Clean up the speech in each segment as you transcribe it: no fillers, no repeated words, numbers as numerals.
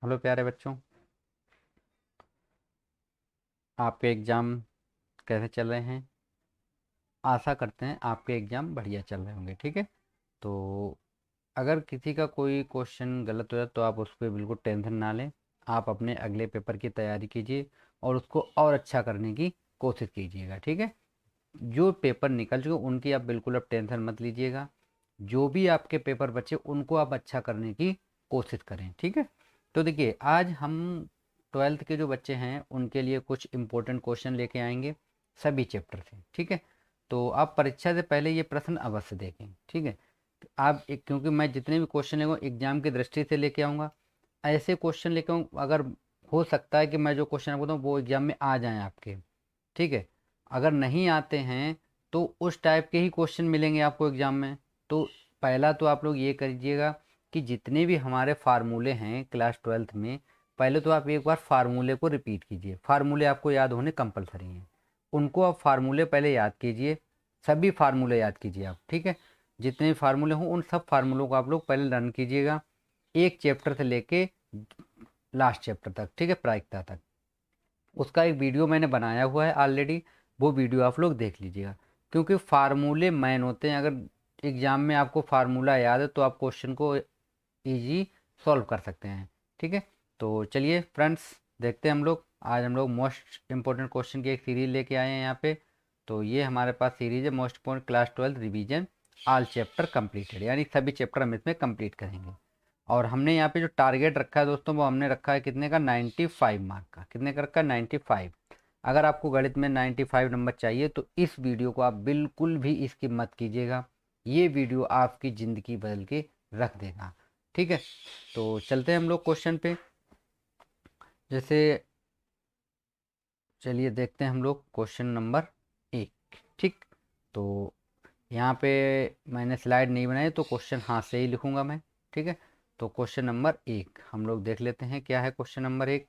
Hello प्यारे बच्चों, आपके एग्ज़ाम कैसे चल रहे हैं। आशा करते हैं आपके एग्ज़ाम बढ़िया चल रहे होंगे। ठीक है, तो अगर किसी का कोई क्वेश्चन गलत हो जाए तो आप उस पर बिल्कुल टेंशन ना लें। आप अपने अगले पेपर की तैयारी कीजिए और उसको और अच्छा करने की कोशिश कीजिएगा। ठीक है, जो पेपर निकल चुके उनकी आप बिल्कुल अब टेंशन मत लीजिएगा। जो भी आपके पेपर बचे उनको आप अच्छा करने की कोशिश करें। ठीक है, तो देखिए आज हम ट्वेल्थ के जो बच्चे हैं उनके लिए कुछ इम्पोर्टेंट क्वेश्चन लेके आएंगे सभी चैप्टर से। ठीक है, तो आप परीक्षा से पहले ये प्रश्न अवश्य देखें। ठीक है, आप क्योंकि मैं जितने भी क्वेश्चन लेंगे एग्जाम की दृष्टि से लेके आऊँगा। ऐसे क्वेश्चन लेके आऊँ अगर हो सकता है कि मैं जो क्वेश्चन आपको दूँ वो एग्जाम में आ जाएं आपके। ठीक है, अगर नहीं आते हैं तो उस टाइप के ही क्वेश्चन मिलेंगे आपको एग्जाम में। तो पहला तो आप लोग ये करिएगा कि जितने भी हमारे फार्मूले हैं क्लास ट्वेल्थ में, पहले तो आप एक बार फार्मूले को रिपीट कीजिए। फार्मूले आपको याद होने कंपलसरी हैं, उनको आप फार्मूले पहले याद कीजिए। सभी फार्मूले याद कीजिए आप। ठीक है, जितने भी फार्मूले हों उन सब फार्मूलों को आप लोग पहले लर्न कीजिएगा, एक चैप्टर से लेके लास्ट चैप्टर तक। ठीक है, प्रायिकता तक। उसका एक वीडियो मैंने बनाया हुआ है ऑलरेडी, वो वीडियो आप लोग देख लीजिएगा। क्योंकि फार्मूले मैन होते हैं। अगर एग्ज़ाम में आपको फार्मूला याद है तो आप क्वेश्चन को इजी सॉल्व कर सकते हैं। ठीक है, तो चलिए फ्रेंड्स देखते हैं हम लोग। आज हम लोग मोस्ट इम्पोर्टेंट क्वेश्चन की एक सीरीज लेके आए हैं यहाँ पे। तो ये हमारे पास सीरीज है most important class twelfth revision all chapter completed, यानी सभी चैप्टर हम इसमें कंप्लीट करेंगे। और हमने यहाँ पे जो टारगेट रखा है दोस्तों वो हमने रखा है कितने का, 95 मार्क का। कितने का रखा है, 95। अगर आपको गणित में 95 नंबर चाहिए तो इस वीडियो को आप बिल्कुल भी स्किप मत कीजिएगा। ये वीडियो आपकी ज़िंदगी बदल के रख देगा। ठीक है, तो चलते हैं हम लोग क्वेश्चन पे। जैसे चलिए देखते हैं हम लोग क्वेश्चन नंबर 1। ठीक, तो यहाँ पे मैंने स्लाइड नहीं बनाई तो क्वेश्चन हाथ से ही लिखूंगा मैं। ठीक है, तो क्वेश्चन नंबर 1 हम लोग देख लेते हैं क्या है क्वेश्चन नंबर 1।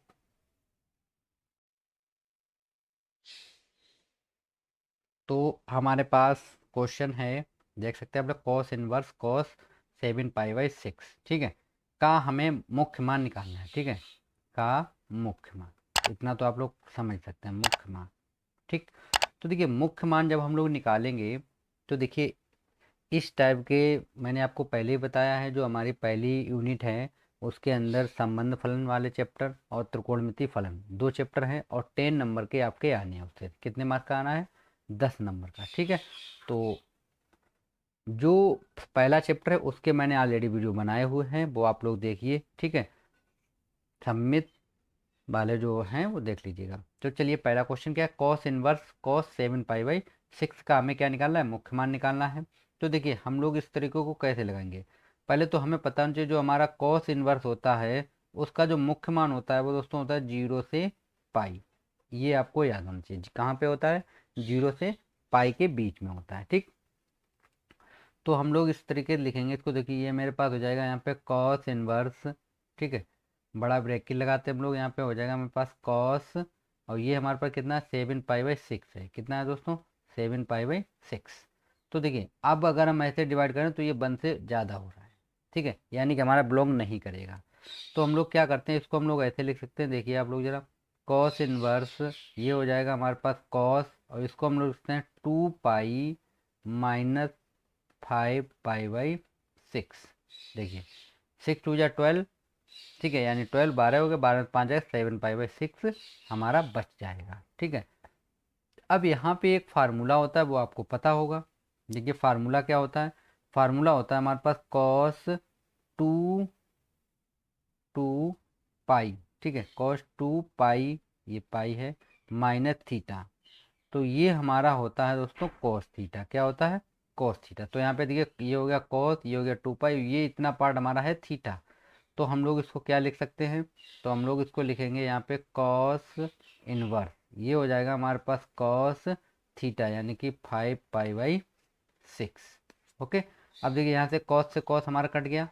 तो हमारे पास क्वेश्चन है, देख सकते हैं आप लोग, कॉस इनवर्स कॉस 7 पाई/6। ठीक है, का हमें मुख्य मान निकालना है। ठीक है, का मुख्य मान, इतना तो आप लोग समझ सकते हैं मुख्य मान। ठीक, तो देखिए मुख्य मान जब हम लोग निकालेंगे तो देखिए इस टाइप के, मैंने आपको पहले ही बताया है जो हमारी पहली यूनिट है उसके अंदर संबंध फलन वाले चैप्टर और त्रिकोणमिति फलन दो चैप्टर हैं और 10 नंबर के आपके आने हैं। उससे कितने मार्क का आना है, 10 नंबर का। ठीक है, तो जो पहला चैप्टर है उसके मैंने ऑलरेडी वीडियो बनाए हुए हैं, वो आप लोग देखिए। ठीक है, सम्मित वाले जो हैं वो देख लीजिएगा। तो चलिए पहला क्वेश्चन क्या है, कॉस इनवर्स कॉस 7 पाई/6 का हमें क्या निकालना है, मुख्य मान निकालना है। तो देखिए हम लोग इस तरीके को कैसे लगाएंगे, पहले तो हमें पता होना चाहिए जो हमारा कॉस इनवर्स होता है उसका जो मुख्य मान होता है वो दोस्तों होता है 0 से पाई। ये आपको याद होना चाहिए, कहाँ पे होता है, 0 से पाई के बीच में होता है। ठीक, तो हम लोग इस तरीके से लिखेंगे इसको। देखिए ये मेरे पास हो जाएगा यहाँ पे कॉस इनवर्स। ठीक है, बड़ा ब्रैकेट लगाते हैं हम लोग, यहाँ पे हो जाएगा हमारे पास कॉस, और ये हमारे पास कितना है, 7 पाई/6 है। कितना है दोस्तों, 7 पाई/6। तो देखिए अब अगर हम ऐसे डिवाइड करें तो ये 1 से ज़्यादा हो रहा है। ठीक है, यानी कि हमारा बिलोंग नहीं करेगा। तो हम लोग क्या करते हैं, इसको हम लोग ऐसे लिख सकते हैं। देखिए आप लोग जरा, कॉस इनवर्स ये हो जाएगा हमारे पास कॉस, और इसको हम लोग लिखते हैं 2 पाई-5 पाई/6। देखिए 6 2 जा 12। ठीक है, यानी 12 12 हो गया, 12 में 5 जाएगा, 7 पाई/6 हमारा बच जाएगा। ठीक है, अब यहाँ पे एक फार्मूला होता है वो आपको पता होगा। देखिए फार्मूला क्या होता है, फार्मूला होता है हमारे पास कॉस टू टू पाई। ठीक है, कॉस 2 पाई, ये पाई है, माइनस थीटा। तो ये हमारा होता है दोस्तों कॉस थीटा। क्या होता है, कॉस थीटा। तो यहाँ पे देखिए ये हो गया कॉस, ये हो गया 2 पाई, ये इतना पार्ट हमारा है थीटा। तो हम लोग इसको क्या लिख सकते हैं, तो हम लोग इसको लिखेंगे यहाँ पे कॉस इनवर्स, ये हो जाएगा हमारे पास कॉस थीटा, यानी कि 5 पाई/6। ओके, अब देखिए यहाँ से कॉस से कॉस हमारा कट गया,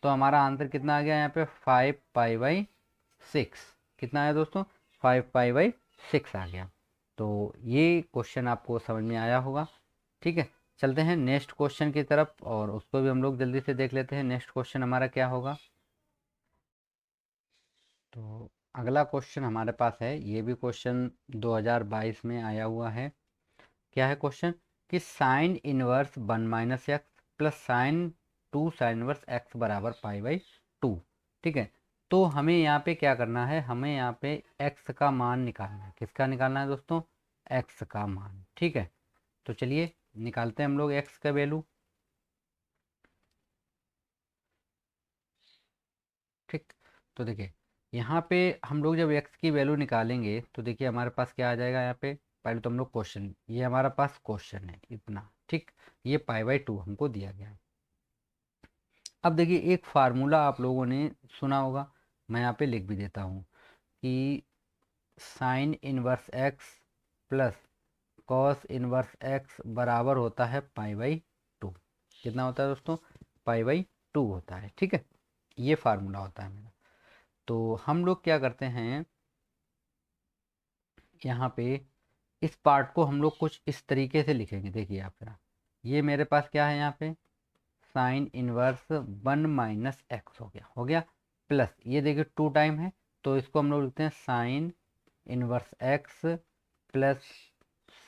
तो हमारा आंसर कितना आ गया यहाँ पे, 5 पाई/6। कितना आया दोस्तों, 5 पाई/6 आ गया। तो ये क्वेश्चन आपको समझ में आया होगा। ठीक है, चलते हैं नेक्स्ट क्वेश्चन की तरफ और उसको भी हम लोग जल्दी से देख लेते हैं। नेक्स्ट क्वेश्चन हमारा क्या होगा। तो अगला क्वेश्चन हमारे पास है, ये भी क्वेश्चन 2022 में आया हुआ है। क्या है क्वेश्चन कि sine inverse 1 - x plus sign 2 sign inverse x बराबर पाई/2। ठीक है, तो हमें यहाँ पे क्या करना है, हमें यहाँ पे एक्स का मान निकालना है। किसका निकालना है दोस्तों? एक्स का मान। ठीक है, तो चलिए निकालते हैं हम लोग एक्स का वैल्यू। ठीक, तो देखिए यहाँ पे हम लोग जब एक्स की वैल्यू निकालेंगे तो देखिए हमारे पास क्या आ जाएगा यहाँ पे। पहले तो हम लोग क्वेश्चन, ये हमारा पास क्वेश्चन है इतना। ठीक, ये पाई/2 हमको दिया गया है। अब देखिए एक फार्मूला आप लोगों ने सुना होगा, मैं यहाँ पे लिख भी देता हूँ कि sign inverse x plus cos inverse x बराबर होता है पाई/2। कितना होता है दोस्तों? पाई/2 होता है। ठीक है, ये फार्मूला होता है मेरा। तो हम लोग क्या करते हैं यहाँ पे, इस पार्ट को हम लोग कुछ इस तरीके से लिखेंगे। देखिए आप जरा, ये मेरे पास क्या है यहाँ पे, साइन इनवर्स 1 - एक्स हो गया प्लस ये देखिए 2 टाइम है, तो इसको हम लोग लिखते हैं sign inverse x plus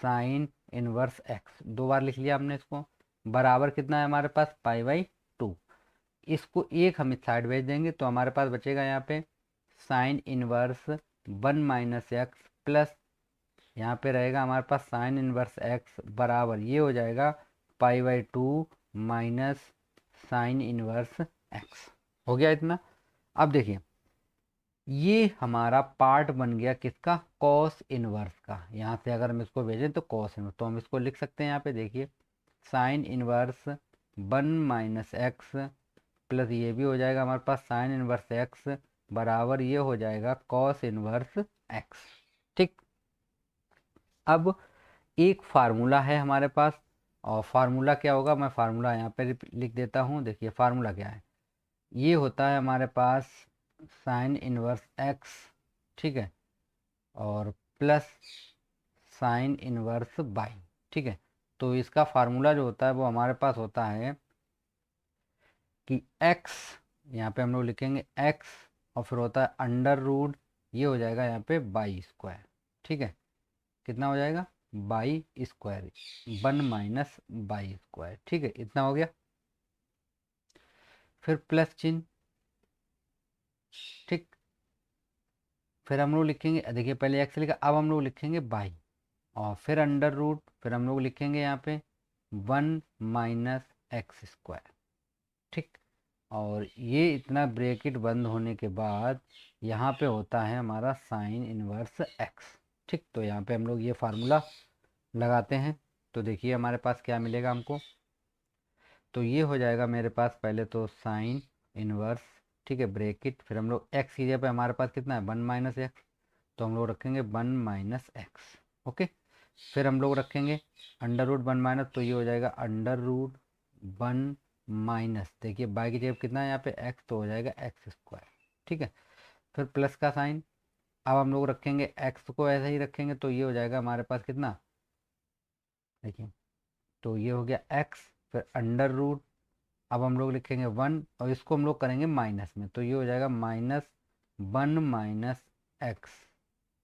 sign inverse x. 2 बार लिख लिया हमने इसको। बराबर कितना है हमारे पास? पाई/2। इसको एक हम इस साइड भेज देंगे तो हमारे पास बचेगा यहाँ पे साइन इनवर्स 1 - एक्स प्लस यहाँ पे रहेगा हमारे पास साइन इनवर्स एक्स बराबर ये हो जाएगा पाई/2 माइनस साइन इनवर्स एक्स। हो गया इतना। अब देखिए ये हमारा पार्ट बन गया किसका? कॉस इनवर्स का। यहाँ से अगर हम इसको भेजें तो कॉस इनवर्स, तो हम इसको लिख सकते हैं यहाँ पे। देखिए साइन इनवर्स 1 - एक्स प्लस ये भी हो जाएगा हमारे पास साइन इनवर्स एक्स बराबर ये हो जाएगा कॉस इनवर्स एक्स। ठीक, अब एक फार्मूला है हमारे पास, और फार्मूला क्या होगा, मैं फार्मूला यहाँ पे लिख देता हूँ। देखिए फार्मूला क्या है, ये होता है हमारे पास साइन इनवर्स एक्स, ठीक है, और प्लस साइन इनवर्स बाई। ठीक है, तो इसका फार्मूला जो होता है वो हमारे पास होता है कि x, यहाँ पे हम लोग लिखेंगे x, और फिर होता है अंडर रूट, ये हो जाएगा यहाँ पे बाई स्क्वायर। ठीक है, कितना हो जाएगा? By square, 1 - by square. ठीक है, इतना हो गया। फिर प्लस चिन्ह। ठीक, फिर हम लोग लिखेंगे, देखिए पहले एक्स लिखा, अब हम लोग लिखेंगे बाई, और फिर अंडर रूट, फिर हम लोग लिखेंगे यहाँ पे 1 - एक्स स्क्वायर। ठीक, और ये इतना ब्रैकेट बंद होने के बाद यहाँ पे होता है हमारा साइन इनवर्स एक्स। ठीक, तो यहाँ पे हम लोग ये फार्मूला लगाते हैं, तो देखिए हमारे पास क्या मिलेगा हमको। तो ये हो जाएगा मेरे पास पहले तो साइन इनवर्स, ठीक है, ब्रैकेट, फिर हम लोग एक्स की जगह पे हमारे पास कितना है? 1 - एक्स, तो हम लोग रखेंगे 1 - एक्स। ओके, फिर हम लोग रखेंगे अंडर रूट 1 - तो ये हो जाएगा अंडर रूट 1 - देखिए बाई की जगह कितना है यहाँ पे? एक्स, तो हो जाएगा एक्स स्क्वायर। ठीक है, फिर प्लस का साइन, अब हम लोग रखेंगे एक्स को ऐसे ही रखेंगे, तो ये हो जाएगा हमारे पास कितना, देखिए, तो ये हो गया एक्स, फिर अंडर रूट, अब हम लोग लिखेंगे 1, और इसको हम लोग करेंगे माइनस में, तो ये हो जाएगा -1 - एक्स।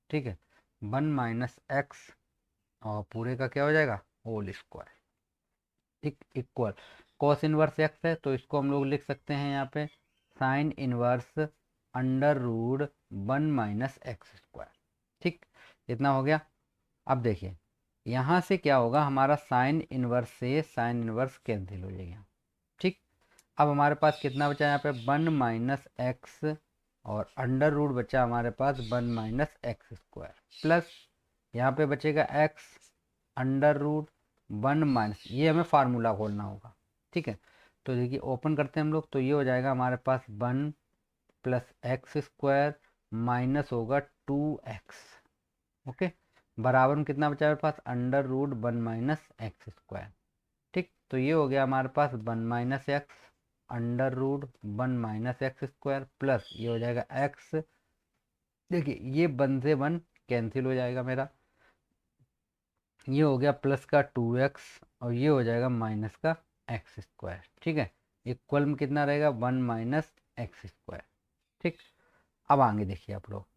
ठीक है, 1 - एक्स, और पूरे का क्या हो जाएगा? Whole square. ठीक, इक्वल कॉस इनवर्स एक्स है, तो इसको हम लोग लिख सकते हैं यहाँ पे sine inverse under root 1 - x square. ठीक, इतना हो गया। अब देखिए यहाँ से क्या होगा, हमारा साइन इनवर्स से साइन इनवर्स कैंसिल हो जाएगा। ठीक, अब हमारे पास कितना बचा यहाँ पे? 1 - एक्स, और अंडर रूट बचा हमारे पास 1 - एक्स स्क्वायर, प्लस यहाँ पे बचेगा एक्स अंडर रूट 1 - ये हमें फार्मूला खोलना होगा। ठीक है, तो देखिए ओपन करते हैं हम लोग, तो ये हो जाएगा हमारे पास 1 + एक्स स्क्वायर माइनस होगा 2x। ओके, बराबर में कितना बचा मेरे पास? Under root 1 - x square. ठीक, तो ये हो गया हमारे पास 1 - x under root 1 - x square, plus ये हो जाएगा एक्स। देखिए ये 1 से 1 कैंसिल हो जाएगा मेरा, ये हो गया प्लस का 2x, और ये हो जाएगा माइनस का एक्स स्क्वायर। ठीक है, इक्वल में कितना रहेगा? 1 - एक्स स्क्वायर। ठीक, अब आगे देखिए आप लोग,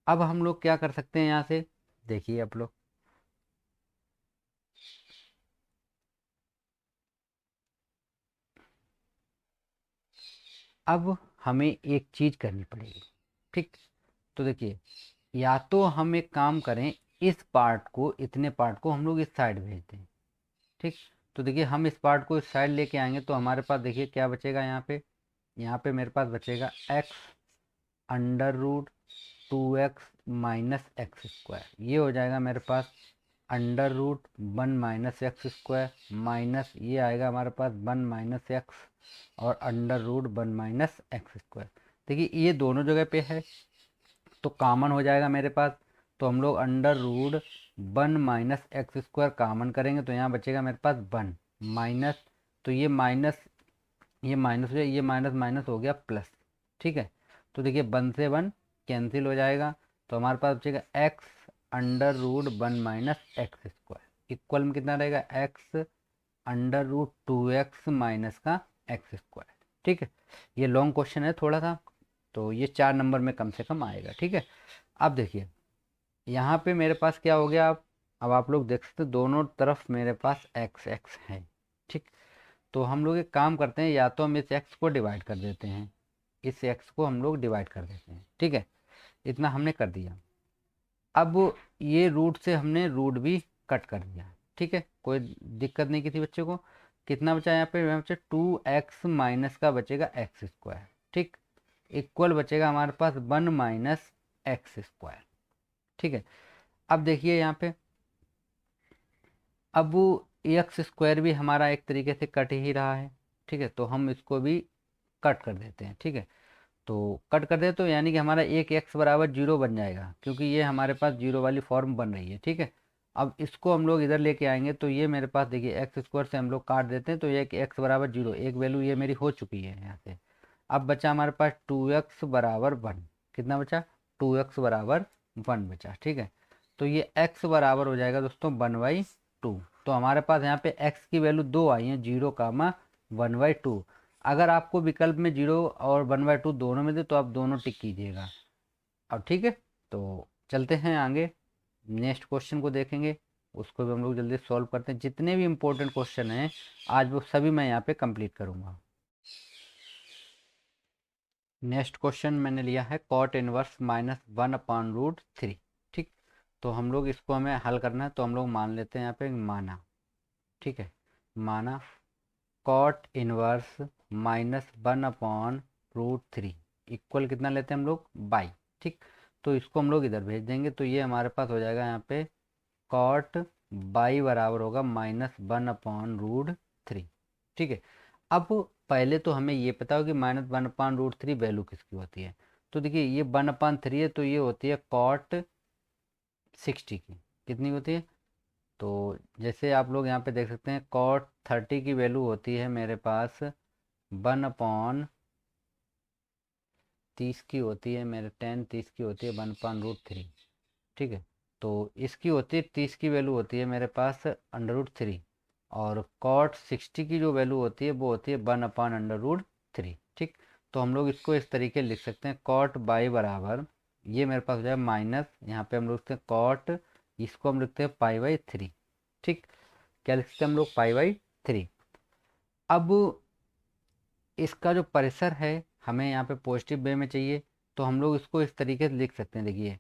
अब हम लोग क्या कर सकते हैं यहाँ से, देखिए आप लोग, अब हमें एक चीज करनी पड़ेगी। ठीक, तो देखिए, या तो हम एक काम करें, इस पार्ट को, इतने पार्ट को हम लोग इस साइड भेज दें। ठीक, तो देखिए हम इस पार्ट को इस साइड लेके आएंगे तो हमारे पास देखिए क्या बचेगा यहाँ पे, यहाँ पे मेरे पास बचेगा x under root 2x minus x square, ये हो जाएगा मेरे पास अंडर रूट 1 - x² माइनस ये आएगा हमारे पास 1 - x और अंडर रूट 1 - x²। देखिए ये दोनों जगह पे है तो कॉमन हो जाएगा मेरे पास, तो हम लोग अंडर रूट 1 - x² कॉमन करेंगे तो यहाँ बचेगा मेरे पास 1 माइनस, तो ये माइनस, ये माइनस हो जाए, ये माइनस माइनस हो गया प्लस। ठीक है, तो देखिए 1 से 1 कैंसिल हो जाएगा, तो हमारे पास बचेगा x under root 1 - x² equal में कितना रहेगा, x under root 2x minus का x²। ठीक है, ये लॉन्ग क्वेश्चन है थोड़ा सा, तो ये 4 नंबर में कम से कम आएगा। ठीक है, अब देखिए यहाँ पे मेरे पास क्या हो गया, अब आप लोग देख सकते हैं दोनों तरफ मेरे पास एक्स एक्स है। ठीक, तो हम लोग एक काम करते हैं, या तो हम इस एक्स को डिवाइड कर देते हैं, इस एक्स को हम लोग डिवाइड कर देते हैं। ठीक है, इतना हमने कर दिया। अब ये रूट से हमने रूट भी कट कर दिया। ठीक है, कोई दिक्कत नहीं किसी बच्चे को। कितना बचा यहाँ पे, यहाँ बचे 2x माइनस का बचेगा x²। ठीक, इक्वल बचेगा हमारे पास 1 - x²। ठीक है, अब देखिए यहाँ पे, अब x² भी हमारा एक तरीके से कट ही रहा है। ठीक है, तो हम इसको भी कट कर देते हैं। ठीक है, तो कट कर दे तो यानी कि हमारा एक x बराबर 0 बन जाएगा, क्योंकि ये हमारे पास 0 वाली फॉर्म बन रही है। ठीक है, अब इसको हम लोग इधर लेके आएंगे तो ये मेरे पास देखिए x² से हम लोग काट देते हैं तो ये x बराबर 0, एक वैल्यू ये मेरी हो चुकी है यहाँ से। अब बचा हमारे पास 2x बराबर 1, कितना बचा, 2x बराबर 1 बचा। ठीक है, तो ये x बराबर हो जाएगा दोस्तों 1/2। तो हमारे पास यहाँ पे x की वैल्यू दो आई है, 0, 1/2। अगर आपको विकल्प में 0 और 1/2 दोनों में दे तो आप दोनों टिक कीजिएगा। अब ठीक है, तो चलते हैं आगे, नेक्स्ट क्वेश्चन को देखेंगे, उसको भी हम लोग जल्दी सॉल्व करते हैं। जितने भी इंपॉर्टेंट क्वेश्चन हैं आज वो सभी मैं यहाँ पे कंप्लीट करूँगा। नेक्स्ट क्वेश्चन मैंने लिया है कॉट इनवर्स -1/√3। ठीक, तो हम लोग इसको हमें हल करना है, तो हम लोग मान लेते हैं यहाँ पे माना। ठीक है, माना कॉट इनवर्स -1/√3 इक्वल कितना लेते हैं हम लोग, बाई। ठीक, तो इसको हम लोग इधर भेज देंगे तो ये हमारे पास हो जाएगा यहाँ पे कॉट बाई बराबर होगा -1/√3। ठीक है, अब पहले तो हमें ये पता हो कि -1/√3 वैल्यू किसकी होती है। तो देखिए ये 1/3 है तो ये होती है कॉट 60 की, कितनी होती है, तो जैसे आप लोग यहाँ पे देख सकते हैं कॉट 30 की वैल्यू होती है मेरे पास 1/30 की होती है, मेरे 10 30 की होती है 1/√3। ठीक है, तो इसकी होती है 30 की वैल्यू होती है मेरे पास √3, और कॉट 60 की जो वैल्यू होती है वो होती है 1/√3। ठीक, तो हम लोग इसको इस तरीके लिख सकते हैं कॉट बाई बराबर, ये मेरे पास हो जाए माइनस, यहाँ पे हम लोग लिखते हैं कॉट, इसको हम लिखते हैं π/3। ठीक, क्या लिखते हैं हम लोग, π/3। अब इसका जो परिसर है हमें यहाँ पे पॉजिटिव वे में चाहिए, तो हम लोग इसको इस तरीके से लिख सकते हैं, देखिए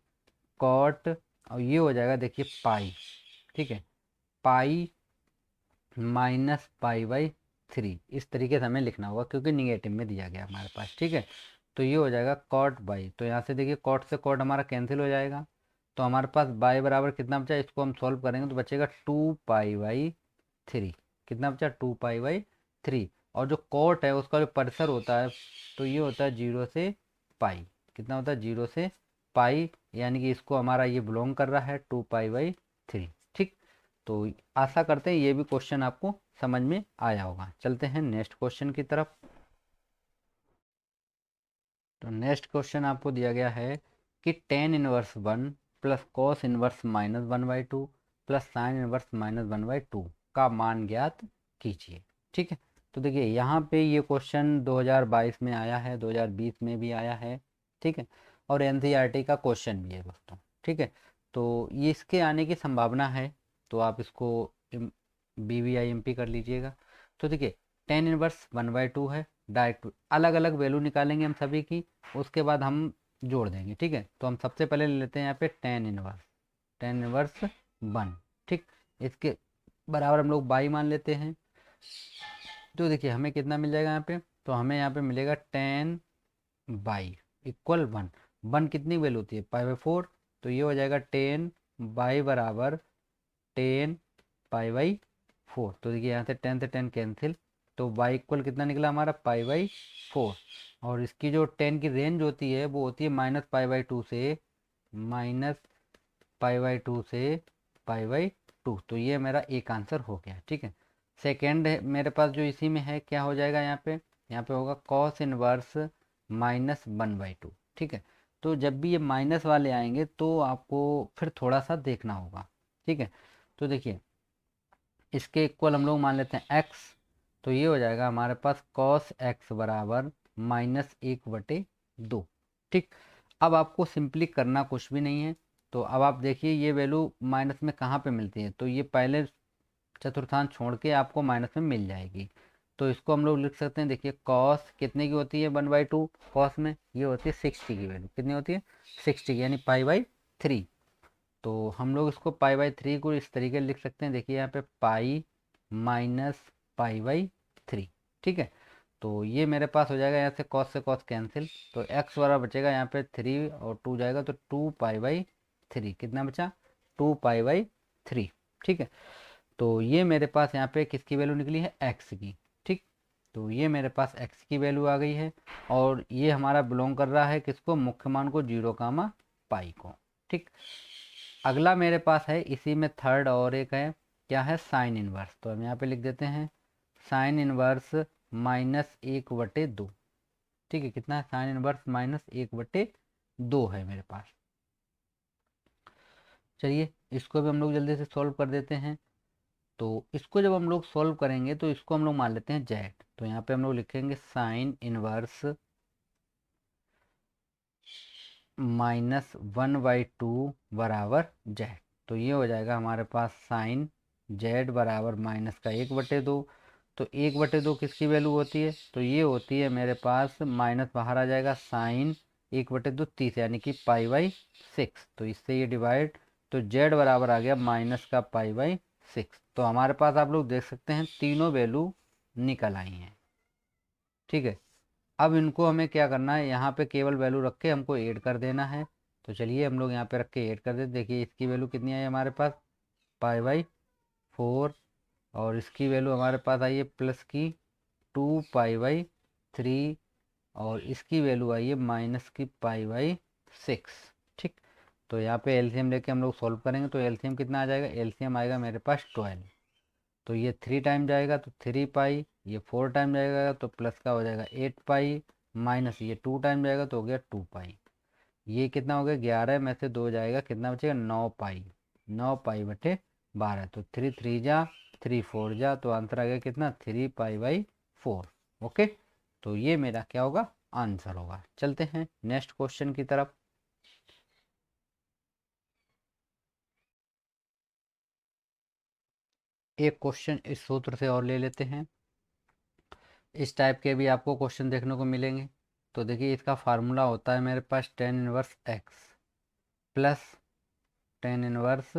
कॉट, और ये हो जाएगा देखिए पाई। ठीक है, पाई -π/3 इस तरीके से हमें लिखना होगा क्योंकि निगेटिव में दिया गया हमारे पास। ठीक है, तो ये हो जाएगा कॉट बाई, तो यहाँ से देखिए कॉट से कॉट हमारा कैंसिल हो जाएगा, तो हमारे पास बाई बराबर कितना बचा, इसको हम सॉल्व करेंगे तो बचेगा 2π/3। कितना बचा, 2π/3। और जो कॉट है उसका जो परिसर होता है तो ये होता है 0 से पाई, कितना होता है 0 से पाई, यानी कि इसको हमारा ये बिलोंग कर रहा है 2π/3। ठीक, तो आशा करते हैं ये भी क्वेश्चन आपको समझ में आया होगा। चलते हैं नेक्स्ट क्वेश्चन की तरफ। तो नेक्स्ट क्वेश्चन आपको दिया गया है कि tan−1 plus cos−1 - 1/2 plus sin−1 - 1/2 का मान ज्ञात कीजिए। ठीक है, तो देखिए यहाँ पे ये क्वेश्चन 2022 में आया है, 2020 में भी आया है, ठीक है, और एनसीईआरटी का क्वेश्चन भी है दोस्तों। ठीक है, तो ये इसके आने की संभावना है, तो आप इसको BVIMP कर लीजिएगा। तो देखिए टेन इनवर्स 1/2 है, डायरेक्ट अलग अलग वैल्यू निकालेंगे हम सभी की, उसके बाद हम जोड़ देंगे। ठीक है, तो हम सबसे पहले ले लेते हैं यहाँ पे टेन इनवर्स 1। ठीक, इसके बराबर हम लोग बाई मान लेते हैं। तो देखिए हमें कितना मिल जाएगा यहाँ पे, तो हमें यहाँ पे मिलेगा 10/, इक्वल 1। 1 कितनी वैल्यू होती है, π/4, तो ये हो जाएगा 10/, बराबर 10π/4। तो देखिए यहाँ से 10 से 10 कैंसिल, तो y इक्वल कितना निकला हमारा, π/4। और इसकी जो 10 की रेंज होती है वो होती है -π/2 से -π/2 से π/2। तो ये मेरा एक आंसर हो गया। ठीक है, सेकेंड है मेरे पास जो इसी में है, क्या हो जाएगा यहाँ पे होगा cos इनवर्स -1/2। ठीक है, तो जब भी ये माइनस वाले आएंगे तो आपको फिर थोड़ा सा देखना होगा। ठीक है, तो देखिए इसके इक्वल हम लोग मान लेते हैं x, तो ये हो जाएगा हमारे पास cos x बराबर -1/2। ठीक, अब आपको सिंपली करना कुछ भी नहीं है। तो अब आप देखिए ये वैल्यू माइनस में कहाँ पे मिलती है, तो ये पहले चतुर्थांश छोड़ के आपको माइनस में मिल जाएगी। तो इसको हम लोग लिख सकते हैं, देखिए कॉस कितने की होती है 1/2, कॉस में ये होती है 60 की वैल्यू, कितनी होती है 60 की, यानी π/3। तो हम लोग इसको π/3 को इस तरीके लिख सकते हैं, देखिए यहाँ पे पाई माइनस π/3। ठीक है, तो ये मेरे पास हो जाएगा, यहाँ से कॉस कैंसिल, तो x बराबर बचेगा यहाँ पे 3 और 2 जाएगा, तो 2π/3 कितना बचा, 2π/3। ठीक है, तो ये मेरे पास यहाँ पे किसकी वैल्यू निकली है, x की। ठीक, तो ये मेरे पास x की वैल्यू आ गई है, और ये हमारा बिलोंग कर रहा है किसको, मुख्य मान को 0, को। ठीक, अगला मेरे पास है इसी में थर्ड और एक है, क्या है, साइन इनवर्स। तो हम यहाँ पे लिख देते हैं साइन इनवर्स -1/2। ठीक है, कितना है, साइन इनवर्स -1/2 है मेरे पास। चलिए इसको भी हम लोग जल्दी से सॉल्व कर देते हैं। तो इसको जब हम लोग सॉल्व करेंगे तो इसको हम लोग मान लेते हैं जेड। तो यहाँ पे हम लोग लिखेंगे साइन इनवर्स -1/2 बराबर जेड। तो ये हो जाएगा हमारे पास साइन जेड बराबर -1/2। तो 1/2 किसकी वैल्यू होती है, तो ये होती है मेरे पास, माइनस बाहर आ जाएगा, साइन 1/2 30, यानी कि π/6। तो इससे ये डिवाइड, तो जेड बराबर आ गया -π/6। तो हमारे पास आप लोग देख सकते हैं तीनों वैल्यू निकल आई हैं। ठीक है, अब इनको हमें क्या करना है, यहाँ पे केवल वैल्यू रख के हमको ऐड कर देना है। तो चलिए हम लोग यहाँ पे रख के ऐड कर देते, देखिए इसकी वैल्यू कितनी आई हमारे पास, π/4, और इसकी वैल्यू हमारे पास आई है प्लस की 2π/3, और इसकी वैल्यू आई है माइनस की π/6। ठीक, तो यहाँ पे एलसीएम लेके हम लोग सॉल्व करेंगे, तो एलसीएम कितना आ जाएगा, एलसीएम आएगा मेरे पास 12। तो ये 3 टाइम जाएगा तो 3π, ये 4 टाइम जाएगा तो प्लस का हो जाएगा 8π, माइनस ये 2 टाइम जाएगा तो हो गया 2π। ये कितना हो गया, 11 में से 2 जाएगा, कितना बचेगा 9π, 9π/12। तो 3 3 जा, 3 4 जा, तो आंसर आ गया कितना, 3π/4। ओके, तो ये मेरा क्या होगा, आंसर होगा। चलते हैं नेक्स्ट क्वेश्चन की तरफ। एक क्वेश्चन इस सूत्र से और ले लेते हैं, इस टाइप के भी आपको क्वेश्चन देखने को मिलेंगे। तो देखिए इसका फार्मूला होता है मेरे पास tan inverse x plus tan inverse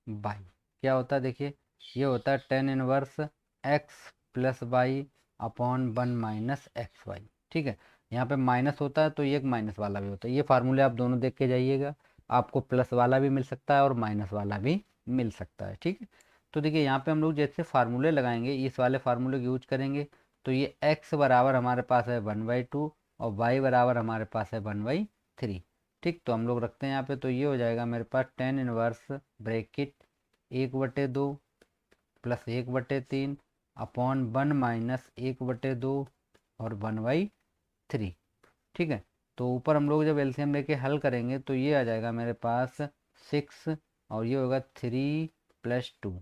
y. क्या होता है, देखिए ये होता है tan inverse x plus y upon 1 - XY। ठीक है, यहाँ पे माइनस होता है तो ये एक माइनस वाला भी होता है, ये फार्मूले आप दोनों देख के जाइएगा, आपको प्लस वाला भी मिल सकता है और माइनस वाला भी मिल सकता है। ठीक है, तो देखिए यहाँ पे हम लोग जैसे फार्मूले लगाएंगे, इस वाले फार्मूले का यूज करेंगे, तो ये x बराबर हमारे पास है 1/2 और y बराबर हमारे पास है 1/3। ठीक, तो हम लोग रखते हैं यहाँ पे, तो ये हो जाएगा मेरे पास tan inverse bracket 1/2 plus 1/3 upon 1 - 1/2 और 1/3। ठीक है, तो ऊपर हम लोग जब एलसीएम लेके हल करेंगे तो ये आ जाएगा मेरे पास 6, और ये होगा 3 + 2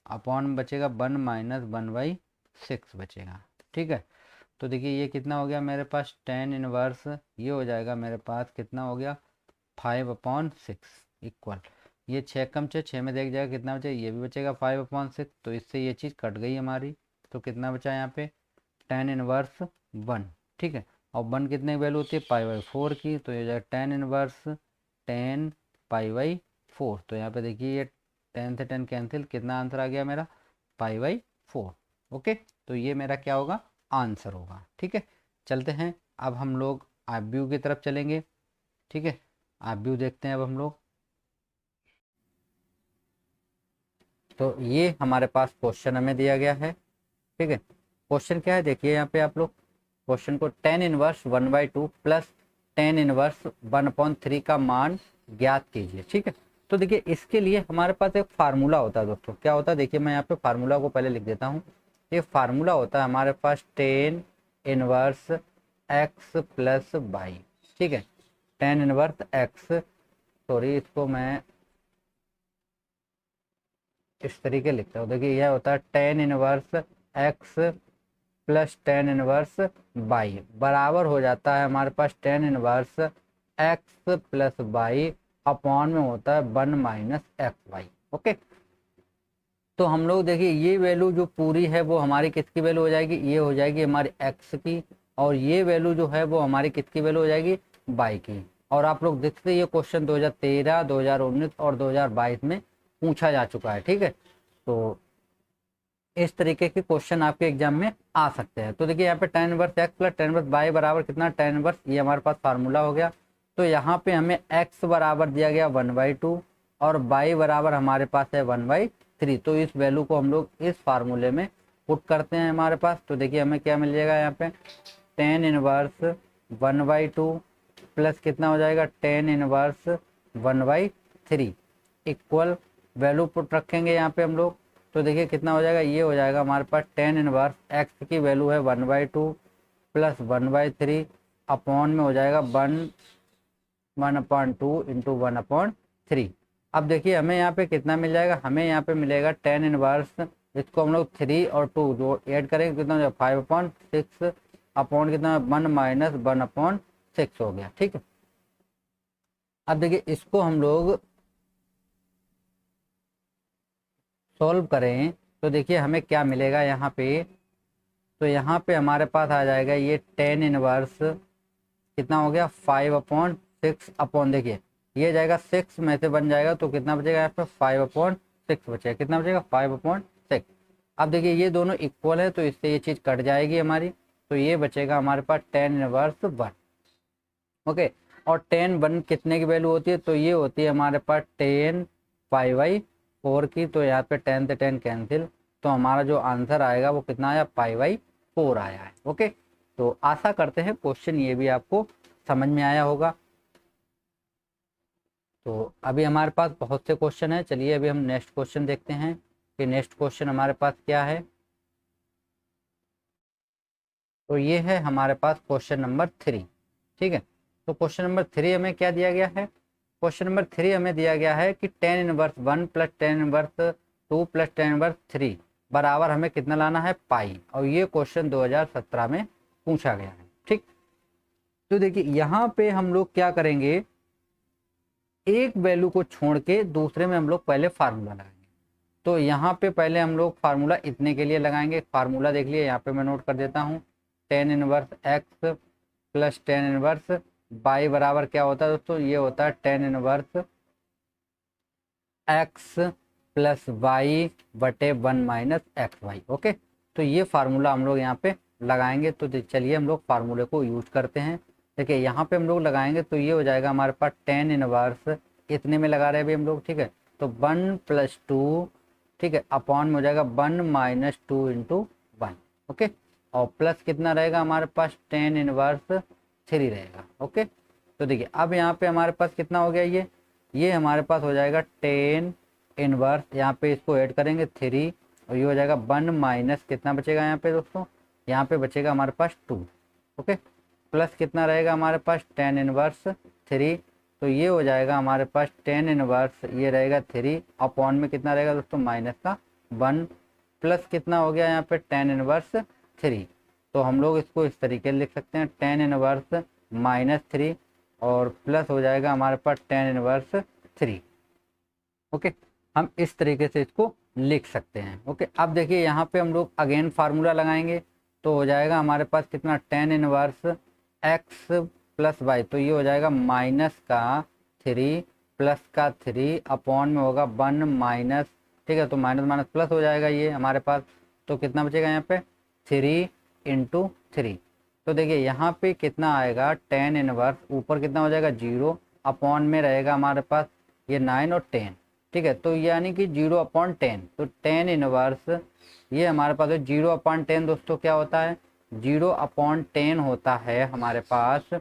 अपॉन बचेगा 1 - 1/6 बचेगा। ठीक है, तो देखिए ये कितना हो गया मेरे पास टेन इनवर्स, ये हो जाएगा मेरे पास कितना हो गया 5/6 इक्वल, ये 6 कम 6 में देख जाएगा कितना बचेगा, ये भी बचेगा 5/6, तो इससे ये चीज़ कट गई हमारी। तो कितना बचा यहाँ पे टेन इनवर्स 1, ठीक है। और 1 कितने की वैल्यू होती है पाई/4 की, तो ये हो जाएगा टेन इनवर्स 10 पाई/4। तो यहाँ पे देखिए ये 10 से 10 कैंसिल, कितना आंसर आ गया मेरा पाई/4। ओके, तो ये मेरा क्या होगा आंसर होगा, ठीक है। चलते हैं अब हम लोग आप व्यू की तरफ चलेंगे, ठीक है। आप व्यू देखते हैं अब हम लोग। तो ये हमारे पास क्वेश्चन हमें दिया गया है, ठीक है। क्वेश्चन क्या है देखिए यहाँ पे आप लोग, क्वेश्चन को tan inverse 1/2 plus tan inverse 1/3 का मान ज्ञात कीजिए, ठीक है। तो देखिए इसके लिए हमारे पास एक फार्मूला होता है दोस्तों, क्या होता है देखिए मैं यहाँ पे फार्मूला को पहले लिख देता हूँ। ये फार्मूला होता है हमारे पास tan inverse x plus y, ठीक है। टेन इनवर्स एक्स, सॉरी इसको मैं इस तरीके लिखता हूँ, देखिए यह होता है tan inverse x plus tan inverse y बराबर हो जाता है हमारे पास tan inverse x plus y upon में होता है 1 - XY। ओके, तो हम लोग देखिए ये वैल्यू जो पूरी है वो हमारी किसकी वैल्यू हो जाएगी, ये हो जाएगी हमारी एक्स की, और ये वैल्यू जो है वो हमारी किसकी वैल्यू हो जाएगी वाई की। और आप लोग देखते ये क्वेश्चन 2013, 2019 और 2022 में पूछा जा चुका है, ठीक है। तो इस तरीके के क्वेश्चन आपके एग्जाम में आ सकते हैं। तो देखिए यहाँ पे tan inverse x plus tan inverse y बराबर कितना टेन इनवर्स, ये हमारे पास फार्मूला हो गया। तो यहाँ पे हमें एक्स बराबर दिया गया 1/2 और वाई बराबर हमारे पास है 1/3। तो इस वैल्यू को हम लोग इस फार्मूले में पुट करते हैं हमारे पास। तो देखिए हमें क्या मिल जाएगा यहाँ पे टेन इनवर्स 1/2 प्लस कितना हो जाएगा tan inverse 1/3 equal value put रखेंगे यहाँ पे हम लोग। तो देखिए कितना हो जाएगा, ये हो जाएगा हमारे पास टेन इनवर्स एक्स की वैल्यू है 1/2 प्लस 1/3 अपॉन में हो जाएगा 1/2 इंटू 1/3। अब देखिए हमें यहाँ पे कितना मिल जाएगा, हमें यहाँ पे मिलेगा टेन इनवर्स, इसको हम लोग 3 और 2 जो ऐड करेंगे कितना हो जाएगा 5/6 अपॉन कितना 1 - 1/6 हो गया, ठीक है। अब देखिए इसको हम लोग सॉल्व करें तो देखिए हमें क्या मिलेगा यहाँ पे, तो यहाँ पे हमारे पास आ जाएगा ये टेन इनवर्स कितना हो गया 5/6 अपॉन, देखिए ये जाएगा 6 में से बन जाएगा तो कितना बचेगा यहाँ पे 5/6 बचेगा, कितना बचेगा 5/6। अब देखिए ये दोनों इक्वल है तो इससे ये चीज़ कट जाएगी हमारी, तो ये बचेगा हमारे पास टेन इनवर्स 1। ओके, और टेन 1 कितने की वैल्यू होती है, तो ये होती है हमारे पास 10 पाई/4 की। तो यहाँ पे 10 से 10 कैंसिल, तो हमारा जो आंसर आएगा वो कितना आया पाई/4 आया है। ओके, तो आशा करते हैं क्वेश्चन ये भी आपको समझ में आया होगा। तो अभी हमारे पास बहुत से क्वेश्चन हैं, चलिए अभी हम नेक्स्ट क्वेश्चन देखते हैं कि नेक्स्ट क्वेश्चन हमारे पास क्या है। तो ये है हमारे पास क्वेश्चन नंबर 3, ठीक है। तो क्वेश्चन नंबर 3 हमें क्या दिया गया है, क्वेश्चन नंबर 3 हमें दिया गया है कि tan inverse 1 plus tan inverse 2 plus tan inverse 3 बराबर हमें कितना लाना है पाई, और ये क्वेश्चन 2017 में पूछा गया है, ठीक। तो देखिए यहाँ पे हम लोग क्या करेंगे, एक वैल्यू को छोड़ के दूसरे में हम लोग पहले फार्मूला लगाएंगे। तो यहाँ पे पहले हम लोग फार्मूला इतने के लिए लगाएंगे, फार्मूला देख लिए यहाँ पे मैं नोट कर देता हूँ, tan inverse x plus tan inverse y बराबर क्या होता है दोस्तों, ये होता है tan inverse x plus y बटे 1 - XY। ओके, तो ये फार्मूला हम लोग यहाँ पे लगाएंगे। तो चलिए हम लोग फार्मूले को यूज करते हैं। देखिए यहाँ पे हम लोग लगाएंगे तो ये हो जाएगा हमारे पास टेन इनवर्स इतने में लगा रहे हैं अभी हम लोग, ठीक है। तो 1 + 2, ठीक है, अपॉन में हो जाएगा 1 - 2 इंटू 1। ओके, और प्लस कितना रहेगा हमारे पास टेन इनवर्स 3 रहेगा। ओके, तो देखिए अब यहाँ पे हमारे पास कितना हो गया, ये हमारे पास हो जाएगा टेन इनवर्स, यहाँ पे इसको ऐड करेंगे 3 और ये हो जाएगा 1 माइनस कितना बचेगा यहाँ पे दोस्तों, यहाँ पे बचेगा हमारे पास 2। ओके, प्लस कितना रहेगा हमारे पास टेन इनवर्स 3, तो ये हो जाएगा हमारे पास टेन इनवर्स ये रहेगा 3 अपॉन में कितना रहेगा दोस्तों माइनस का 1, प्लस कितना हो गया यहाँ पे टेन इनवर्स 3, तो हम लोग इसको इस तरीके से लिख सकते हैं, टेन इनवर्स -3 और प्लस हो जाएगा हमारे पास टेन इनवर्स 3। ओके, हम इस तरीके से इसको लिख सकते हैं। ओके, अब देखिए यहाँ पे हम लोग अगेन फार्मूला लगाएंगे, तो हो जाएगा हमारे पास कितना, tan inverse x plus y, तो ये हो जाएगा -3 प्लस का 3 अपॉन में होगा 1 माइनस, ठीक है, तो माइनस माइनस प्लस हो जाएगा ये हमारे पास, तो कितना बचेगा यहाँ पे 3 इंटू 3। तो देखिए यहाँ पे कितना आएगा, टेन इनवर्स ऊपर कितना हो जाएगा 0 अपॉन में रहेगा हमारे पास ये 9 और 10, ठीक है, तो यानी कि 0/10, तो टेन इनवर्स ये हमारे पास 0/10 दोस्तों क्या होता है, 0/10 होता है हमारे पास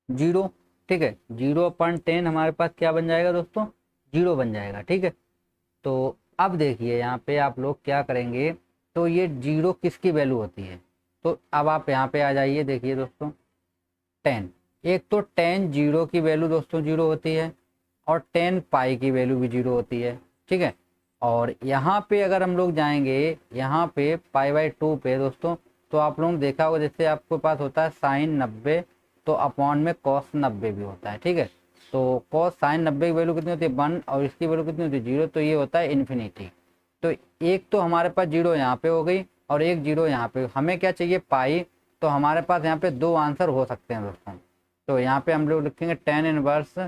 0, ठीक है, 0/10 हमारे पास क्या बन जाएगा दोस्तों, 0 बन जाएगा, ठीक है। तो अब देखिए यहाँ पे आप लोग क्या करेंगे, तो ये 0 किसकी वैल्यू होती है, तो अब आप यहाँ पे आ जाइए, देखिए दोस्तों 10, एक तो 10 0 की वैल्यू दोस्तों 0 होती है और 10 पाई की वैल्यू भी 0 होती है, ठीक है। और यहाँ पे अगर हम लोग जाएंगे यहाँ पे π/2 पे दोस्तों, तो आप लोगों ने देखा होगा जैसे आपके पास होता है साइन 90, तो अपॉन में कॉस 90 भी होता है, ठीक है। तो कॉस साइन 90 की वैल्यू कितनी होती है 1 और इसकी वैल्यू कितनी होती है 0, तो ये होता है इन्फिनिटी। तो एक तो हमारे पास 0 यहाँ पे हो गई और एक 0 यहाँ पे, हमें क्या चाहिए पाई, तो हमारे पास यहाँ पे 2 आंसर हो सकते हैं दोस्तों। तो यहाँ पे हम लोग लिखेंगे टेन इनवर्स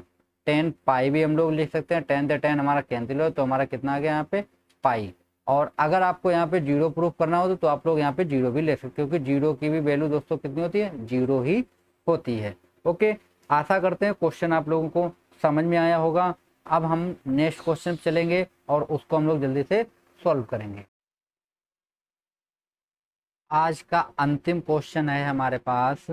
10 पाई भी हम लोग लिख सकते हैं, 10 से 10 हमारा कैंसिल हो, तो हमारा कितना आ गया यहाँ पे पाई। और अगर आपको यहाँ पे 0 प्रूफ करना हो तो आप लोग यहाँ पे 0 भी ले सकते हो, क्योंकि 0 की भी वैल्यू दोस्तों कितनी होती है 0 ही होती है। ओके, आशा करते हैं क्वेश्चन आप लोगों को समझ में आया होगा। अब हम नेक्स्ट क्वेश्चन चलेंगे और उसको हम लोग जल्दी से सॉल्व करेंगे। आज का अंतिम क्वेश्चन है हमारे पास,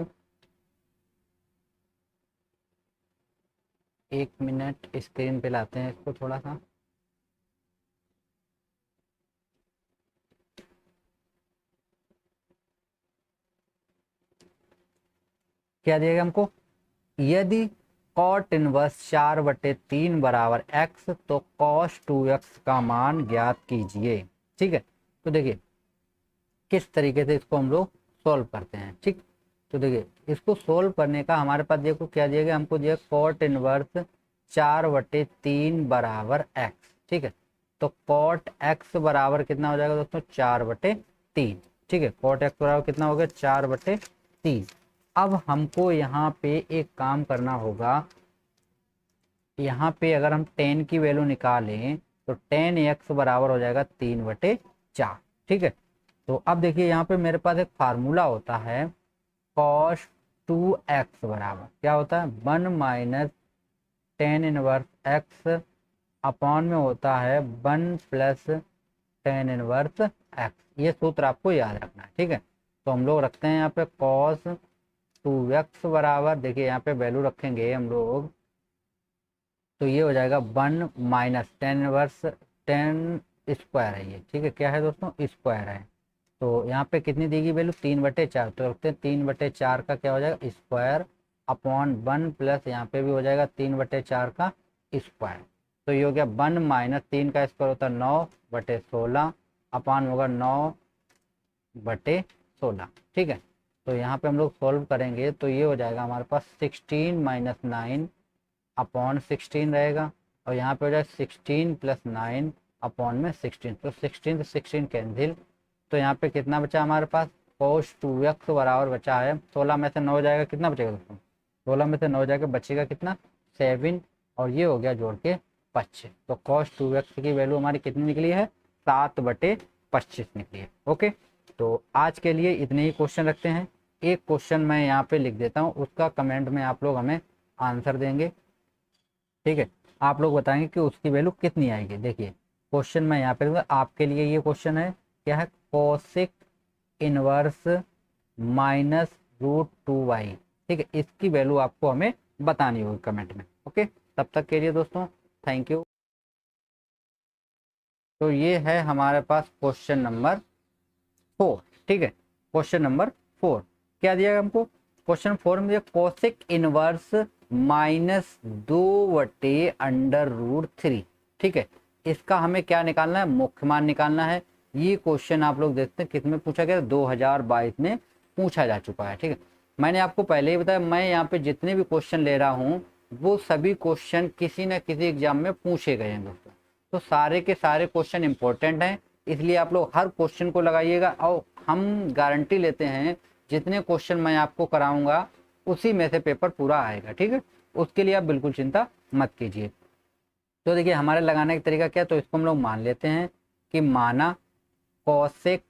1 मिनट स्क्रीन पे लाते हैं इसको थोड़ा सा। क्या दिएगा हमको, यदि कॉट इनवर्स 4/3 बराबर x, तो कॉस 2x का मान ज्ञात कीजिए, ठीक है। तो देखिए किस तरीके से इसको हम लोग सॉल्व करते हैं, ठीक। तो देखिए इसको सॉल्व करने का हमारे पास देखो क्या दिएगा, हमको दिया कॉट इनवर्स 4/3 बराबर x, ठीक है। तो कॉट x बराबर कितना हो जाएगा दोस्तों 4/3, ठीक है। कॉट x बराबर कितना हो गया 4/3। अब हमको यहाँ पे एक काम करना होगा, यहाँ पे अगर हम 10 की वैल्यू निकालें तो 10x बराबर हो जाएगा 3/4, ठीक है। तो अब देखिए यहाँ पे मेरे पास एक फार्मूला होता है, cos 2x बराबर क्या होता है 1 माइनस 10 इनवर्स x अपॉन में होता है 1 प्लस 10 इनवर्स x। ये सूत्र आपको याद रखना है, ठीक है। तो हम लोग रखते हैं यहाँ पे cos 2x बराबर, देखिए यहाँ पे वैल्यू रखेंगे हम लोग, तो ये हो जाएगा 1 माइनस 10 इनवर्स 10 स्क्वायर है ये, ठीक है, क्या है दोस्तों स्क्वायर है। तो यहाँ पे कितनी दी गई वैल्यू 3/4, तो रखते हैं 3/4 का क्या हो जाएगा स्क्वायर अपॉन 1 प्लस यहाँ पे भी हो जाएगा 3/4 का स्क्वायर। तो ये हो गया 1 माइनस 3 का स्क्वायर होता है 9/16 अपॉन होगा 9/16, ठीक है। तो यहाँ पे हम लोग सॉल्व करेंगे तो ये हो जाएगा हमारे पास 16 माइनस 9 अपॉन 16 रहेगा, और यहाँ पे हो जाएगा 16 प्लस 9 अपॉन में 16, तो 16 से 16 कैंसिल। तो यहाँ पे कितना बचा हमारे पास cos 2x बराबर बचा है 16 में से 9 जाएगा, कितना बचेगा दोस्तों 16 में से 9 जाएगा बचेगा कितना 7, और ये हो गया जोड़ के 25। तो cos 2x की वैल्यू हमारी कितनी निकली है 7/25 निकली है। ओके, तो आज के लिए इतने ही क्वेश्चन रखते हैं। एक क्वेश्चन मैं यहाँ पे लिख देता हूँ, उसका कमेंट में आप लोग हमें आंसर देंगे, ठीक है। आप लोग बताएंगे कि उसकी वैल्यू कितनी आएगी। देखिए क्वेश्चन मैं यहाँ पे दूंगा आपके लिए, ये क्वेश्चन है क्या है कोसेक इनवर्स -√2y, ठीक है। इसकी वैल्यू आपको हमें बतानी होगी कमेंट में। ओके, तब तक के लिए दोस्तों थैंक यू। तो ये है हमारे पास क्वेश्चन नंबर 4, ठीक है। क्वेश्चन नंबर 4 क्या दिया हमको, क्वेश्चन 4 में दिया कोसेक इनवर्स -2/√3, ठीक है। इसका हमें क्या निकालना है मुख्य मान निकालना है। ये क्वेश्चन आप लोग देखते हैं किस में पूछा गया, 2022 में पूछा जा चुका है। ठीक है, मैंने आपको पहले ही बताया, मैं यहाँ पे जितने भी क्वेश्चन ले रहा हूँ वो सभी क्वेश्चन किसी न किसी एग्जाम में पूछे गए हैं दोस्तों। तो सारे के सारे क्वेश्चन इंपॉर्टेंट हैं, इसलिए आप लोग हर क्वेश्चन को लगाइएगा। और हम गारंटी लेते हैं जितने क्वेश्चन मैं आपको कराऊंगा उसी में से पेपर पूरा आएगा। ठीक है, उसके लिए आप बिल्कुल चिंता मत कीजिए। तो देखिए हमारे लगाने का तरीका क्या है, तो इसको हम लोग मान लेते हैं कि माना कॉसेक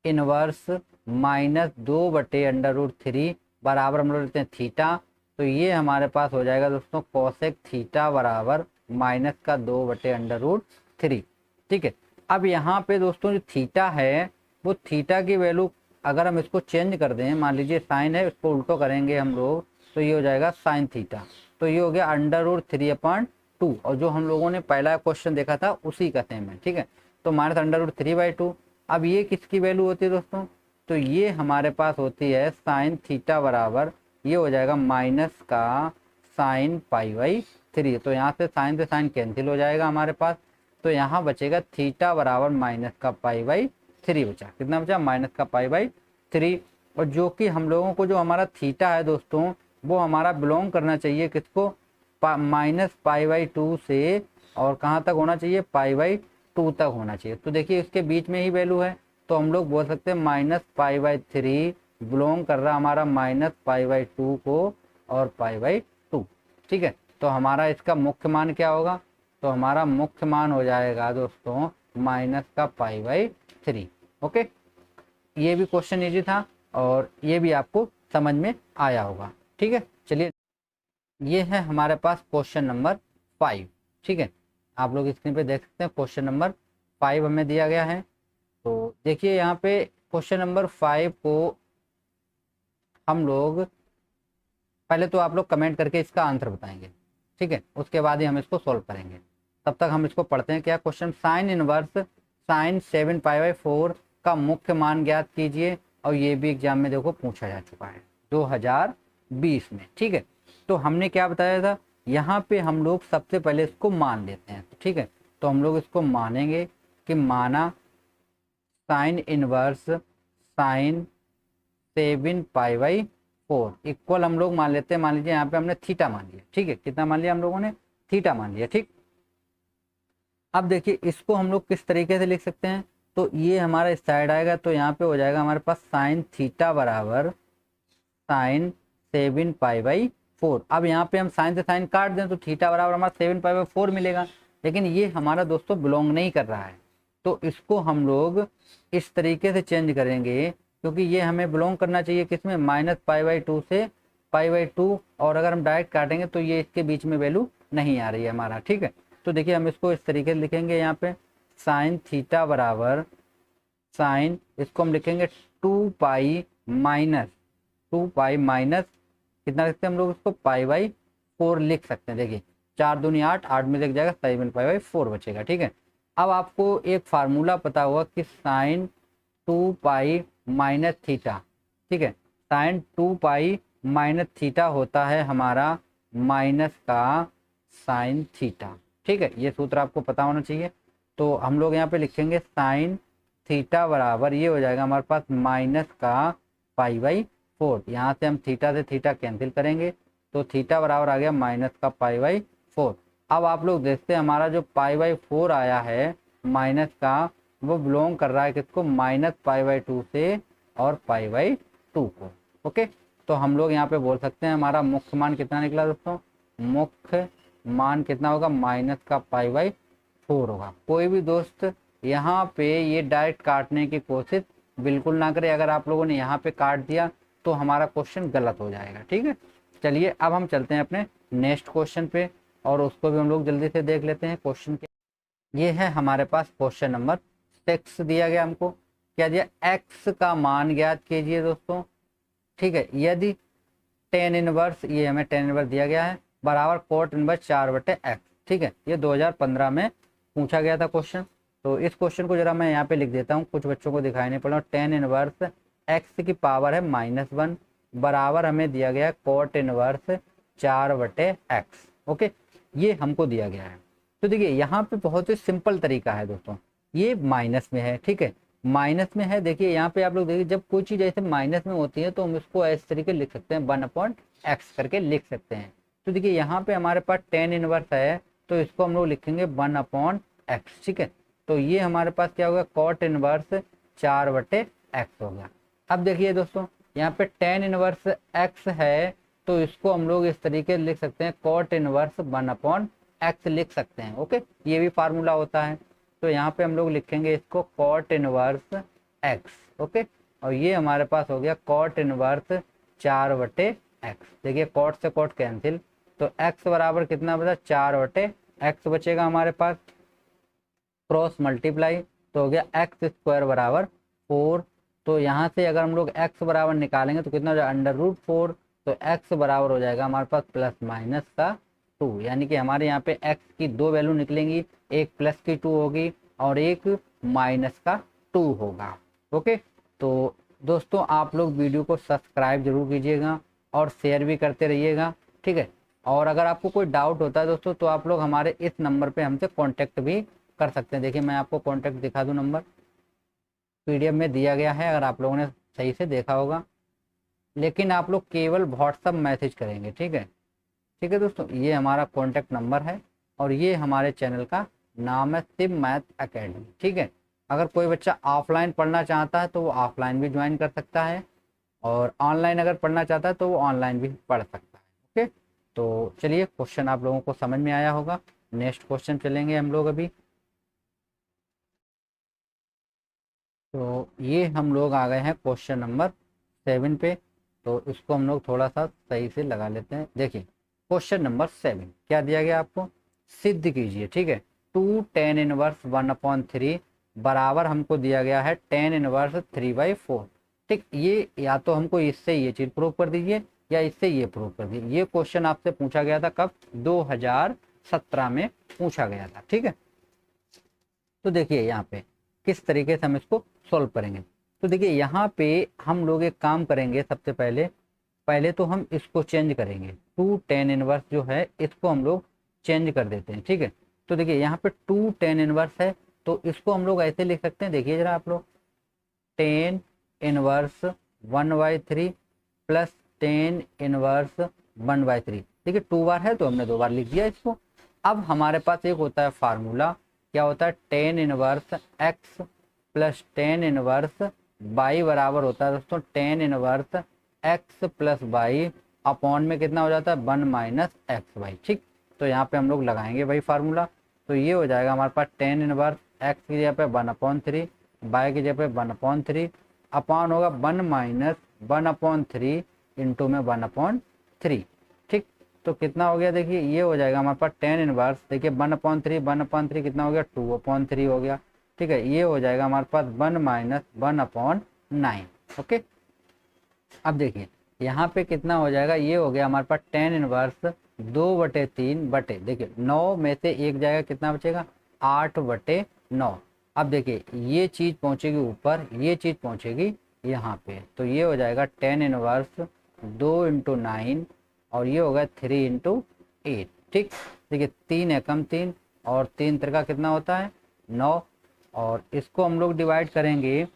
इनवर्स -2/√3 बराबर हम लोग लेते हैं थीटा। तो ये हमारे पास हो जाएगा दोस्तों कॉसेक थीटा बराबर -2/√3। ठीक है, अब यहाँ पे दोस्तों जो थीटा है वो थीटा की वैल्यू अगर हम इसको चेंज कर दें, मान लीजिए साइन है, इसको उल्टो करेंगे हम लोग तो ये हो जाएगा साइन थीटा। तो ये हो गया √3/2, और जो हम लोगों ने पहला क्वेश्चन देखा था उसी का सेम है। ठीक है, तो -√3/2। अब ये किसकी वैल्यू होती है दोस्तों, तो ये हमारे पास होती है साइन थीटा बराबर, ये हो जाएगा माइनस का साइन π/3। तो यहाँ से साइन कैंसिल हो जाएगा हमारे पास, तो यहाँ बचेगा थीटा बराबर माइनस का π/3 बचा। कितना बचा, माइनस का π/3। और जो कि हम लोगों को जो हमारा थीटा है दोस्तों वो हमारा बिलोंग करना चाहिए किसको, -π/2 से, और कहाँ तक होना चाहिए, π/2 तक होना चाहिए। तो देखिए इसके बीच में ही वैल्यू है, तो हम लोग बोल सकते हैं -π/3 बिलोंग कर रहा हमारा -π/2 को और π/2। ठीक है, तो हमारा इसका मुख्य मान क्या होगा, तो हमारा मुख्य मान हो जाएगा दोस्तों माइनस का π/3। ओके, ये भी क्वेश्चन इजी था और ये भी आपको समझ में आया होगा। ठीक है, चलिए ये है हमारे पास क्वेश्चन नंबर 5। ठीक है, आप लोग स्क्रीन पे देख सकते हैं क्वेश्चन नंबर 5 हमें दिया गया है। तो देखिए यहाँ पे क्वेश्चन नंबर 5 को हम लोग पहले तो आप लोग कमेंट करके इसका आंसर बताएंगे। ठीक है, उसके बाद ही हम इसको सॉल्व करेंगे। तब तक हम इसको पढ़ते हैं। क्या क्वेश्चन, साइन इनवर्स साइन 7π/4 का मुख्य मान ज्ञात कीजिए। और ये भी एग्जाम में देखो पूछा जा चुका है 2020 में। ठीक है, तो हमने क्या बताया था, यहाँ पे हम लोग सबसे पहले इसको मान लेते हैं। ठीक है, तो हम लोग इसको मानेंगे कि माना साइन इनवर्स साइन 7π/4 इक्वल हम लोग मान लेते हैं, मान लीजिए यहाँ पे हमने थीटा मान लिया। ठीक है, कितना मान लिया हम लोगों ने, थीटा मान लिया। ठीक, अब देखिए इसको हम लोग किस तरीके से लिख सकते हैं, तो ये हमारा इस साइड आएगा, तो यहाँ पे हो जाएगा हमारे पास साइन थीटा बराबर साइन 7π/4। अब यहाँ पे हम साइन से साइन काट दें तो थीटा बराबर हमारा 7π/4 मिलेगा, लेकिन ये हमारा दोस्तों बिलोंग नहीं कर रहा है। तो इसको हम लोग इस तरीके से चेंज करेंगे, क्योंकि ये हमें बिलोंग करना चाहिए किसमें, -π/2 से π/2, और अगर हम डायरेक्ट काटेंगे तो ये इसके बीच में वैल्यू नहीं आ रही है हमारा। ठीक है, तो देखिए हम इसको इस तरीके से लिखेंगे, यहाँ पे साइन थीटा बराबर साइन, इसको हम लिखेंगे 2π माइनस कितना लिखते हैं हम लोग इसको, π/4 लिख सकते हैं। देखिए 4 दूनी 8, 8 में लिख जाएगा 7π/4 बचेगा। ठीक है, अब आपको एक फार्मूला पता होगा कि साइन 2π माइनस थीटा, ठीक है, साइन 2π माइनस थीटा होता है हमारा माइनस का साइन थीटा। ठीक है, ये सूत्र आपको पता होना चाहिए। तो हम लोग यहाँ पे लिखेंगे साइन थीटा बराबर, ये हो जाएगा हमारे पास माइनस का π/4। यहाँ से हम थीटा से थीटा कैंसिल करेंगे, तो थीटा बराबर आ गया माइनस का π/4। अब आप लोग देखते हैं हमारा जो π/4 आया है माइनस का, वो बिलोंग कर रहा है किसको, -π/2 से और π/2 को। ओके, तो हम लोग यहाँ पे बोल सकते हैं हमारा मुख्य मान कितना निकला दोस्तों, मुख्य मान कितना होगा, माइनस का π/4 होगा। कोई भी दोस्त यहाँ पे ये डायरेक्ट काटने की कोशिश बिल्कुल ना करे, अगर आप लोगों ने यहाँ पे काट दिया तो हमारा क्वेश्चन गलत हो जाएगा। ठीक है, चलिए अब हम चलते हैं अपने नेक्स्ट क्वेश्चन पे, और उसको भी हम लोग जल्दी से देख लेते हैं। क्वेश्चन के ये है हमारे पास क्वेश्चन नंबर 6 दिया गया हमको, क्या दिया, x का मान ज्ञात कीजिए दोस्तों। ठीक है, यदि tan इनवर्स, ये हमें tan इनवर्स दिया गया है, बराबर cot इनवर्स 4/x। ठीक है, ये 2015 में पूछा गया था क्वेश्चन। तो इस क्वेश्चन को जरा मैं यहाँ पे लिख देता हूँ, कुछ बच्चों को दिखाई नहीं पड़ रहा। tan इनवर्स x की पावर है -1 बराबर हमें दिया गया cot इनवर्स 4/x। ओके, ये हमको दिया गया है। तो देखिए यहाँ पे बहुत ही सिंपल तरीका है दोस्तों, ये माइनस में है, ठीक है, माइनस में है। देखिए यहाँ पे आप लोग देखिए, जब कोई चीज़ ऐसे माइनस में होती है तो हम इसको इस तरीके लिख सकते हैं, 1/x करके लिख सकते हैं। तो देखिए यहाँ पे हमारे पास टेन इनवर्स है, तो इसको हम लोग लिखेंगे 1/x, ठीक है। तो ये हमारे पास क्या होगा, कॉट इनवर्स 4/x हो गया। अब देखिए दोस्तों, यहाँ पे टेन इनवर्स x है, तो इसको हम लोग इस तरीके लिख सकते हैं, कॉट इनवर्स 1/x लिख सकते हैं। ओके, ये भी फार्मूला होता है। तो यहाँ पे हम लोग लिखेंगे इसको कॉट इनवर्स x। ओके, और ये हमारे पास हो गया कॉट इनवर्स 4/x। देखिए कॉट से कॉट कैंसिल, तो x बराबर कितना बचा, 4/x बचेगा हमारे पास, क्रॉस मल्टीप्लाई, तो हो गया x² बराबर 4। तो यहाँ से अगर हम लोग x बराबर निकालेंगे तो कितना हो जाएगा, √4। तो x बराबर हो जाएगा हमारे पास प्लस माइनस का 2, यानी कि हमारे यहाँ पे x की दो वैल्यू निकलेंगी, एक प्लस की 2 होगी और एक माइनस का 2 होगा। ओके, तो दोस्तों आप लोग वीडियो को सब्सक्राइब जरूर कीजिएगा और शेयर भी करते रहिएगा, ठीक है। और अगर आपको कोई डाउट होता है दोस्तों, तो आप लोग हमारे इस नंबर पे हमसे कांटेक्ट भी कर सकते हैं। देखिए मैं आपको कांटेक्ट दिखा दूं, नंबर पीडीएफ में दिया गया है, अगर आप लोगों ने सही से देखा होगा, लेकिन आप लोग केवल व्हाट्सअप मैसेज करेंगे, ठीक है। ठीक है दोस्तों, ये हमारा कांटेक्ट नंबर है और ये हमारे चैनल का नाम है शिव मैथ एकेडमी, ठीक है। अगर कोई बच्चा ऑफलाइन पढ़ना चाहता है तो वो ऑफलाइन भी ज्वाइन कर सकता है, और ऑनलाइन अगर पढ़ना चाहता है तो वो ऑनलाइन भी पढ़ सकता है। ओके, तो चलिए क्वेश्चन आप लोगों को समझ में आया होगा। नेक्स्ट क्वेश्चन चलेंगे हम लोग अभी। तो ये हम लोग आ गए हैं क्वेश्चन नंबर 7 पे, तो इसको हम लोग थोड़ा सा सही से लगा लेते हैं। देखिए क्वेश्चन नंबर 7 क्या दिया गया आपको, सिद्ध कीजिए, ठीक है। 2 tan इनवर्स 1/3 बराबर हमको दिया गया है tan इनवर्स 3/4, ठीक। ये या तो हमको इससे ये चीज प्रूव कर दीजिए या इससे ये प्रूव कर दीजिए। ये क्वेश्चन आपसे पूछा गया था कब, 2017 में पूछा गया था, ठीक है। तो देखिए यहाँ पे किस तरीके से हम इसको सॉल्व करेंगे। तो देखिए यहाँ पे हम लोग एक काम करेंगे, सबसे पहले पहले तो हम इसको चेंज करेंगे, 2 tan इनवर्स जो है इसको हम लोग चेंज कर देते हैं, ठीक है। तो देखिए यहाँ पे 2 tan इनवर्स है, तो इसको हम लोग ऐसे लिख सकते हैं, देखिए जरा आप लोग, tan inverse 1/3 plus tan inverse 1/3। देखिए 2 बार है तो हमने 2 बार लिख दिया इसको। अब हमारे पास एक होता है फार्मूला, क्या होता है, tan inverse x plus tan inverse y बराबर होता है दोस्तों tan inverse x plus y upon में कितना हो जाता है, 1 - xy, ठीक। तो यहाँ पे हम लोग लगाएंगे वही फार्मूला, तो ये हो जाएगा हमारे पास tan इनवर्स x की जगह पे 1/3, y की जगह पे 1/3, अपॉन होगा 1 - 1/3 इंटू में 1/3, ठीक। तो कितना हो गया, देखिए ये हो जाएगा हमारे पास tan इनवर्स, देखिए 1/3 कितना हो गया, 2/3 हो गया, ठीक है। ये हो जाएगा हमारे पास 1 - 1/9। ओके, अब देखिए यहाँ पे कितना हो जाएगा, ये हो गया हमारे पास tan इनवर्स 2/3 बटे, देखिए 9 में से एक जाएगा, कितना बचेगा, 8/9। अब देखिए ये चीज पहुंचेगी ऊपर, ये चीज पहुंचेगी यहाँ पे, तो ये हो जाएगा tan इनवर्स 2 × 9 और ये होगा 3 × 8, ठीक। देखिए 3 एकम 3 और 3 त्रिका कितना होता है, 9, और इसको हम लोग डिवाइड करेंगे,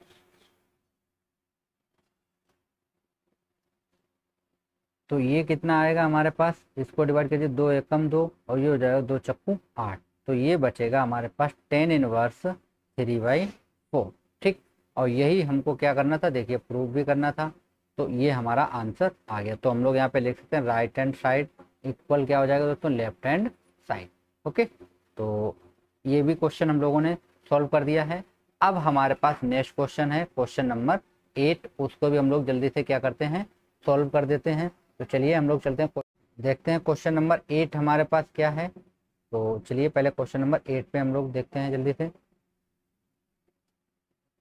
तो ये कितना आएगा हमारे पास, इसको डिवाइड कीजिए, 2 एकम 2 और ये हो जाएगा 2 चक्कू 8, तो ये बचेगा हमारे पास tan इनवर्स 3/4, ठीक। और यही हमको क्या करना था, देखिए प्रूव भी करना था, तो ये हमारा आंसर आ गया। तो हम लोग यहाँ पे लिख सकते हैं राइट हैंड साइड इक्वल क्या हो जाएगा दोस्तों, लेफ्ट हैंड साइड। ओके, तो ये भी क्वेश्चन हम लोगों ने सॉल्व कर दिया है। अब हमारे पास नेक्स्ट क्वेश्चन है, क्वेश्चन नंबर 8, उसको भी हम लोग जल्दी से क्या करते हैं, सॉल्व कर देते हैं। तो चलिए हम लोग चलते हैं, देखते हैं क्वेश्चन नंबर 8 हमारे पास क्या है। तो चलिए पहले क्वेश्चन नंबर 8 पे हम लोग देखते हैं जल्दी से।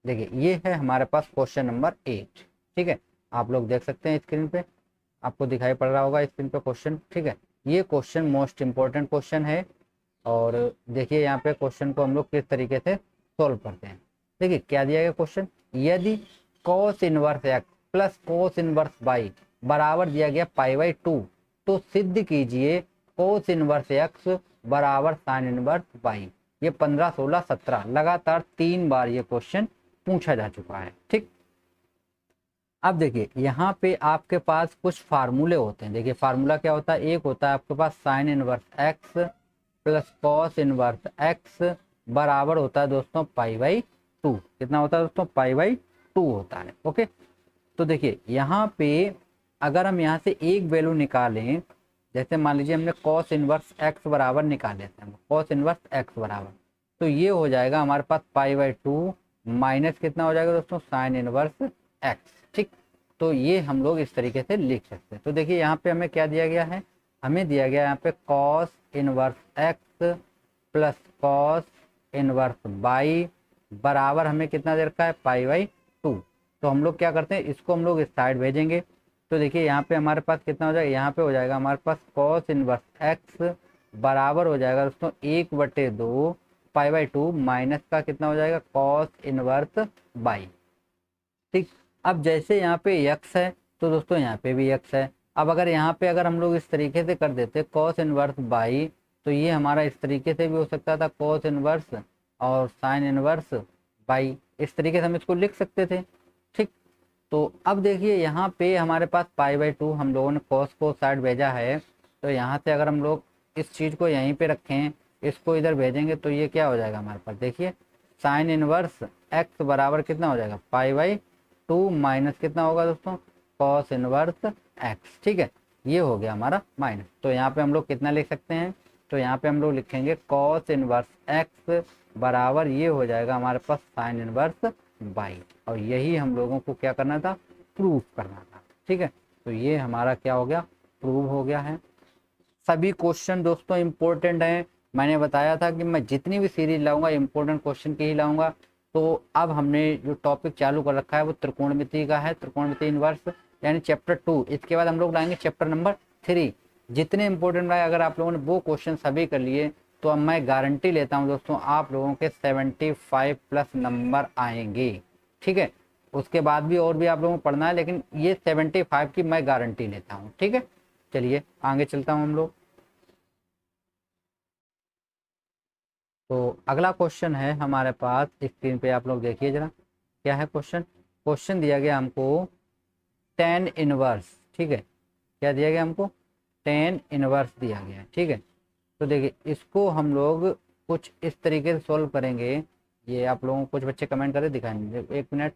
देखिए ये है हमारे पास क्वेश्चन नंबर 8, ठीक है। आप लोग देख सकते हैं स्क्रीन पे, आपको दिखाई पड़ रहा होगा स्क्रीन पे क्वेश्चन, ठीक है। ये क्वेश्चन मोस्ट इंपॉर्टेंट क्वेश्चन है, और देखिए यहाँ पे क्वेश्चन को हम लोग किस तरीके से सॉल्व करते हैं। देखिए क्या दिया गया क्वेश्चन, यदि cos inverse x plus cos inverse y बराबर दिया गया π/2, तो सिद्ध कीजिए cos इनवर्स x बराबर sin इनवर्स y। ये 15, 16, 17 लगातार 3 बार ये क्वेश्चन पूछा जा चुका है। ठीक, अब देखिए यहाँ पे आपके पास कुछ फार्मूले होते हैं। देखिए फार्मूला क्या होता है, एक होता है आपके पास sin inverse x plus cos inverse x बराबर होता है दोस्तों पाई/2। कितना होता है दोस्तों, पाई/2 होता है। ओके, तो देखिए यहाँ पे अगर हम यहाँ से एक वैल्यू निकालें, जैसे मान लीजिए हमने कॉस इनवर्स एक्स बराबर निकाल लेते हैं, कॉस इनवर्स एक्स बराबर, तो ये हो जाएगा हमारे पास पाई/2 माइनस कितना हो जाएगा दोस्तों, साइन इनवर्स एक्स। ठीक, तो ये हम लोग इस तरीके से लिख सकते हैं। तो देखिए यहाँ पे हमें क्या दिया गया है, हमें दिया गया यहाँ पे cos inverse x plus cos inverse by बराबर हमें कितना दे रखा है, पाई/2। तो हम लोग क्या करते हैं, इसको हम लोग इस साइड भेजेंगे। तो देखिए यहाँ पे हमारे पास कितना हो जाएगा, यहाँ पे हो जाएगा हमारे पास कॉस इनवर्स एक्स बराबर हो जाएगा दोस्तों 1/2 पाई/2 माइनस का कितना हो जाएगा, कॉस इनवर्स बाई। ठीक, अब जैसे यहाँ पे यक्स है तो दोस्तों यहाँ पे भी यक्स है। अब अगर यहाँ पे अगर हम लोग इस तरीके से कर देते कॉस इनवर्स बाई, तो ये हमारा इस तरीके से भी हो सकता था, कॉस इनवर्स और साइन इनवर्स बाई, इस तरीके से हम इसको लिख सकते थे। ठीक, तो अब देखिए यहाँ पे हमारे पास पाई/2 हम लोगों ने कॉस को साइड भेजा है, तो यहाँ से अगर हम लोग इस चीज़ को यहीं पे रखें, इसको इधर भेजेंगे, तो ये क्या हो जाएगा हमारे पास, देखिए साइन इनवर्स एक्स बराबर कितना हो जाएगा, पाई/2 माइनस कितना होगा दोस्तों, कॉस इनवर्स एक्स। ठीक है, ये हो गया हमारा माइनस। तो यहाँ पे हम लोग कितना लिख सकते हैं, तो यहाँ पे हम लोग लिखेंगे कॉस इनवर्स एक्स बराबर ये हो जाएगा हमारे पास साइन इनवर्स बाई, और यही हम लोगों को क्या करना था, प्रूव करना था। ठीक है, तो ये हमारा क्या हो गया, प्रूव हो गया है। सभी क्वेश्चन दोस्तों इंपॉर्टेंट हैं। मैंने बताया था कि मैं जितनी भी सीरीज लाऊंगा इंपॉर्टेंट क्वेश्चन की ही लाऊंगा। तो अब हमने जो टॉपिक चालू कर रखा है वो त्रिकोणमिति का है, त्रिकोणमिति इनवर्स यानी चैप्टर 2। इसके बाद हम लोग लाएंगे चैप्टर नंबर 3। जितने इंपॉर्टेंट रहे, अगर आप लोगों ने वो क्वेश्चन सभी कर लिए, तो अब मैं गारंटी लेता हूँ दोस्तों आप लोगों के 75+ नंबर आएंगे। ठीक है, उसके बाद भी और भी आप लोगों को पढ़ना है, लेकिन ये 75 की मैं गारंटी लेता हूँ। ठीक है, चलिए आगे चलता हूँ हम लोग। तो अगला क्वेश्चन है हमारे पास, स्क्रीन पे आप लोग देखिए जरा, क्या है क्वेश्चन। क्वेश्चन दिया गया हमको टेन इनवर्स। ठीक है, क्या दिया गया हमको, टेन इनवर्स दिया गया है। ठीक है, तो देखिए इसको हम लोग कुछ इस तरीके से सॉल्व करेंगे। ये आप लोगों को कुछ बच्चे कमेंट करके दिखाएंगे, 1 मिनट।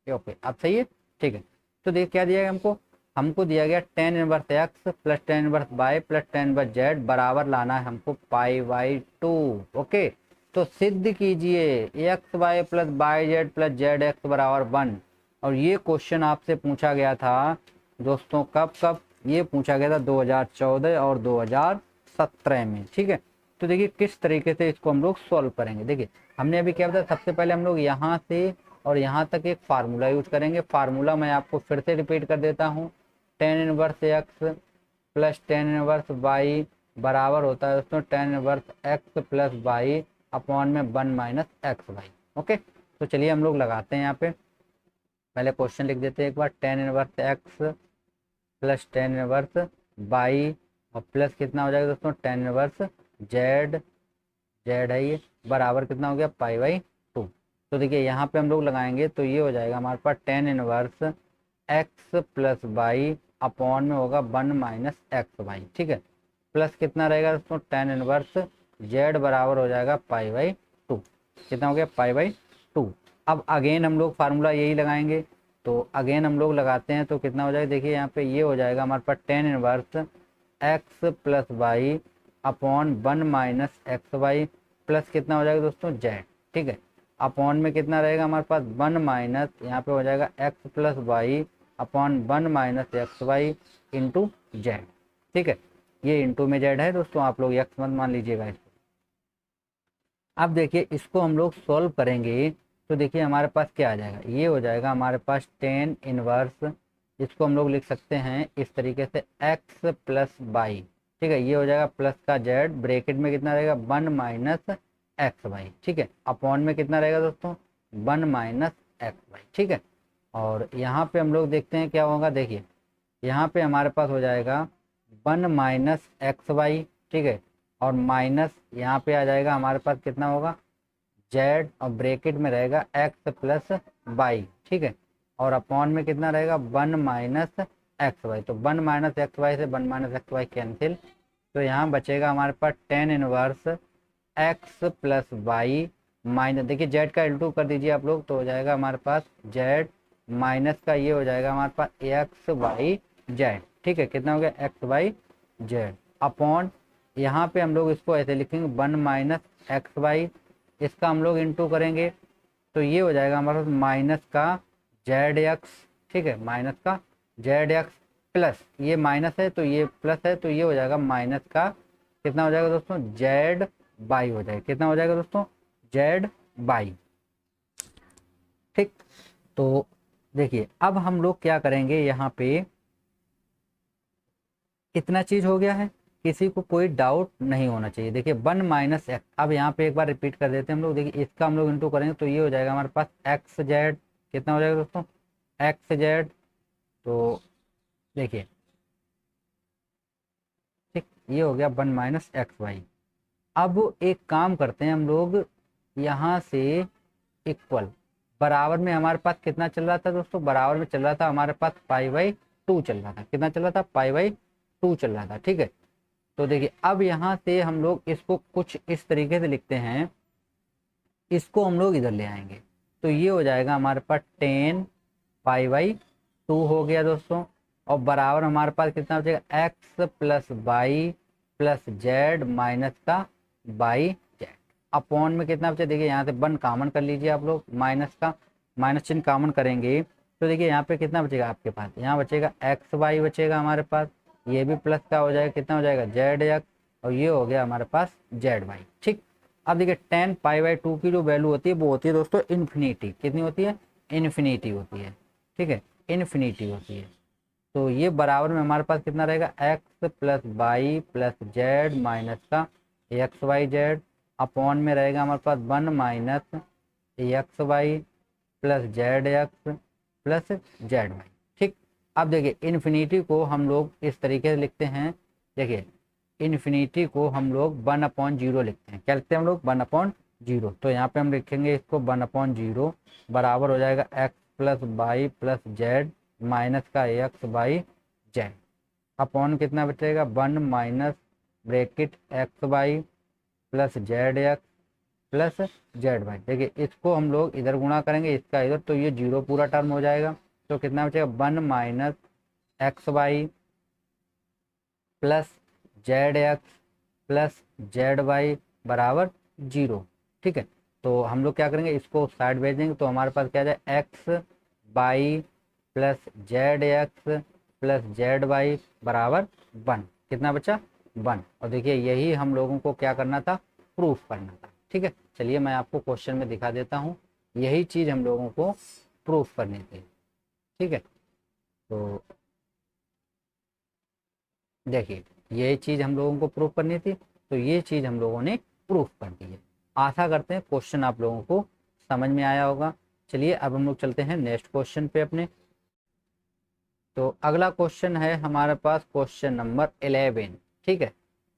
ओके, अब सही है। ठीक है, तो देखिए क्या दिया गया हमको, हमको दिया गया tan inverse x plus tan inverse y plus tan inverse z बराबर लाना है हमको पाई/2। ओके, तो सिद्ध कीजिए x y plus y z plus z x बराबर 1। और ये क्वेश्चन आपसे पूछा गया था दोस्तों, कब कब ये पूछा गया था, 2014 और 2017 में। ठीक है, तो देखिए किस तरीके से इसको हम लोग सॉल्व करेंगे। देखिए हमने अभी क्या बताया, सबसे पहले हम लोग यहाँ से और यहाँ तक एक फार्मूला यूज करेंगे। फार्मूला मैं आपको फिर से रिपीट कर देता हूँ, tan inverse x plus tan inverse y बराबर होता है दोस्तों tan inverse x plus y upon में 1 माइनस एक्स वाई। ओके, तो चलिए हम लोग लगाते हैं यहाँ पे, पहले क्वेश्चन लिख देते हैं एक बार, tan inverse x plus tan inverse y और प्लस कितना हो जाएगा दोस्तों, टेन इनवर्स जेड, जेड है ये, बराबर कितना हो गया, पाई/2। तो देखिए यहाँ पे हम लोग लगाएंगे तो ये हो जाएगा हमारे पास tan inverse x plus y upon में होगा 1 माइनस एक्स वाई। ठीक है, प्लस कितना रहेगा दोस्तों, टेन इनवर्स जेड बराबर हो जाएगा पाई/2। कितना हो गया, पाई/2। अब अगेन हम लोग फार्मूला यही लगाएंगे, तो अगेन हम लोग लगाते हैं तो कितना हो जाएगा, देखिए यहाँ पे ये हो जाएगा हमारे पास tan inverse x plus y upon 1 minus x y plus कितना हो जाएगा दोस्तों, जेड। ठीक है, अपॉन में कितना रहेगा हमारे पास 1 माइनस, यहाँ पे हो जाएगा x plus y upon 1 minus x y into z. ठीक है, ये इंटू में जेड है दोस्तों, आप लोग एक्स मत मान लीजिएगा इसको। अब देखिए इसको हम लोग सॉल्व करेंगे तो देखिए हमारे पास क्या आ जाएगा, ये हो जाएगा हमारे पास टेन इनवर्स, इसको हम लोग लिख सकते हैं इस तरीके से एक्स प्लस वाई। ठीक है, ये हो जाएगा प्लस का जेड, ब्रैकेट में कितना रहेगा 1 माइनस एक्स वाई। ठीक है, अपॉन में कितना रहेगा दोस्तों, 1 माइनस एक्स वाई। ठीक है, और यहाँ पे हम लोग देखते हैं क्या होगा, देखिए यहाँ पे हमारे पास हो जाएगा 1 माइनस एक्स वाई। ठीक है, और माइनस यहाँ पे आ जाएगा हमारे पास कितना होगा जेड और ब्रैकेट में रहेगा एक्स प्लस वाई, ठीक है। और अपॉन में कितना रहेगा 1 माइनस एक्स वाई। तो 1 माइनस एक्स वाई से 1 माइनस एक्स वाई कैंसिल। तो यहाँ बचेगा हमारे पास tan inverse x plus y minus, देखिए जेड का इंटू कर दीजिए आप लोग, तो हो जाएगा हमारे पास जेड माइनस का ये हो जाएगा हमारे पास एक्स वाई जेड, ठीक है। कितना हो गया एक्स वाई जेड अपॉन, यहाँ पे हम लोग इसको ऐसे लिखेंगे 1 माइनस एक्स वाई, इसका हम लोग इंटू करेंगे तो ये हो जाएगा हमारे पास माइनस का जेड एक्स, ठीक है, माइनस का जेड एक्स प्लस ये माइनस है तो ये प्लस है, तो ये हो जाएगा माइनस का कितना हो जाएगा दोस्तों जेड बाई हो जाएगा। कितना हो जाएगा दोस्तों जेड बाई, ठीक। तो देखिए अब हम लोग क्या करेंगे, यहाँ पे इतना चीज हो गया है, किसी को कोई डाउट नहीं होना चाहिए। देखिए 1 माइनस एक्स, अब यहाँ पे एक बार रिपीट कर देते हैं हम लोग। देखिए इसका हम लोग इंटू करेंगे तो ये हो जाएगा हमारे पास एक्स जेड, कितना हो जाएगा दोस्तों एक्स जेड। तो देखिए ठीक, ये हो गया 1 माइनस एक्स वाई। अब एक काम करते हैं हम लोग, यहाँ से इक्वल बराबर में हमारे पास कितना चल रहा था दोस्तों, बराबर में चल रहा था हमारे पास पाई बाई 2 चल रहा था। कितना चल रहा था पाई बाई 2 चल रहा था, ठीक है। तो देखिए अब यहाँ से हम लोग इसको कुछ इस तरीके से लिखते हैं, इसको हम लोग इधर ले आएंगे तो ये हो जाएगा हमारे पास 10 पाई बाई 2 हो गया दोस्तों। और बराबर हमारे पास कितना बचेगा x plus y plus z minus का बाई जेड अपॉन में कितना बचा, देखिए यहाँ से 1 कॉमन कर लीजिए आप लोग, माइनस का माइनस चिन्ह कॉमन करेंगे तो देखिए यहाँ पे कितना बचेगा आपके पास, यहाँ बचेगा एक्स वाई बचेगा हमारे पास, ये भी प्लस का हो जाएगा, कितना हो जाएगा जेड एक्स, और ये हो गया हमारे पास जेड वाई, ठीक। अब देखिए 10 पाई बाई 2 की जो वैल्यू होती है वो होती है दोस्तों इन्फिनिटी, कितनी होती है इन्फिनिटी होती है, ठीक है, इन्फिनिटी होती है। तो ये बराबर में हमारे पास कितना रहेगा x plus y plus z minus का एक्स वाई जेड अपॉन में रहेगा हमारे पास 1 minus x y plus z x plus z y, ठीक। अब देखिए इन्फिनिटी को हम लोग इस तरीके से लिखते हैं, देखिए इन्फिनिटी को हम लोग 1/0 लिखते हैं। क्या लिखते हैं हम लोग 1/0। तो यहाँ पे हम लिखेंगे इसको 1/0 बराबर हो जाएगा x plus y plus z minus का एक्स बाई जेड अपॉन कितना बचेगा 1 minus bracket x y plus z x plus z y. देखिए इसको हम लोग इधर गुणा करेंगे, इसका इधर, तो ये 0 पूरा टर्म हो जाएगा। तो कितना बचेगा 1 minus x y plus z x plus z y बराबर 0, ठीक है। तो हम लोग क्या करेंगे, इसको साइड भेज देंगे तो हमारे पास क्या आ जाए x y plus z x plus z y बराबर 1, कितना बचा 1। और देखिए यही हम लोगों को क्या करना था प्रूफ करना था, ठीक है। चलिए मैं आपको क्वेश्चन में दिखा देता हूँ, यही चीज़ हम लोगों को प्रूफ करनी थी, ठीक है। तो देखिए ये चीज़ हम लोगों को प्रूफ करनी थी, तो ये चीज़ हम लोगों ने प्रूफ कर दी है। आशा करते हैं क्वेश्चन आप लोगों को समझ में आया होगा। चलिए अब हम लोग चलते हैं नेक्स्ट क्वेश्चन पे अपने। तो अगला क्वेश्चन है हमारे पास क्वेश्चन नंबर 11, ठीक है।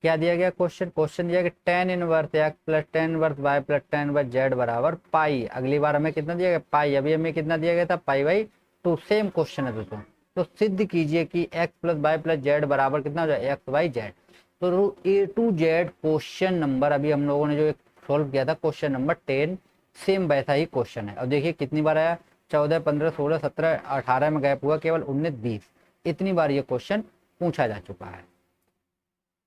क्या दिया गया क्वेश्चन दिया गया tan inverse x plus tan inverse y plus tan inverse z बराबर पाई। अगली बार हमें कितना दिया गया पाई, अभी हमें कितना दिया गया था पाई बाई 2। सेम क्वेश्चन है दोस्तों। तो सिद्ध कीजिए कि x plus y plus z बराबर कितना हो जाए एक्स वाई जेड। तो A to Z question number अभी हम लोगों ने जो सोल्व किया था क्वेश्चन नंबर 10, सेम वैसा ही क्वेश्चन है। और देखिए कितनी बार आया 14, 15, 16, 17, 18 में गैप हुआ केवल 19, 20, इतनी बार ये क्वेश्चन पूछा जा चुका है।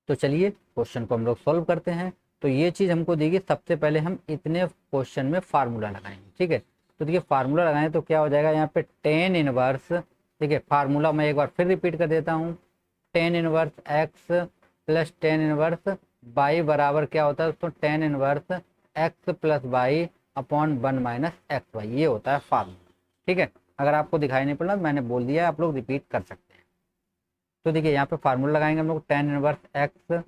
तो चलिए क्वेश्चन को हम लोग सॉल्व करते हैं। तो ये चीज़ हमको देगी, सबसे पहले हम इतने क्वेश्चन में फार्मूला लगाएंगे, ठीक है। तो देखिए फार्मूला लगाएं तो क्या हो जाएगा यहाँ पे tan इनवर्स, देखिए फार्मूला मैं एक बार फिर रिपीट कर देता हूँ, tan inverse x plus tan inverse y बराबर क्या होता है दोस्तों tan inverse x plus y upon 1 minus x y, ये होता है फार्मूला, ठीक है। अगर आपको दिखाई नहीं पड़ा मैंने बोल दिया है, आप लोग रिपीट कर सकते हैं। तो देखिए यहाँ पे फार्मूला लगाएंगे हम लोग tan inverse x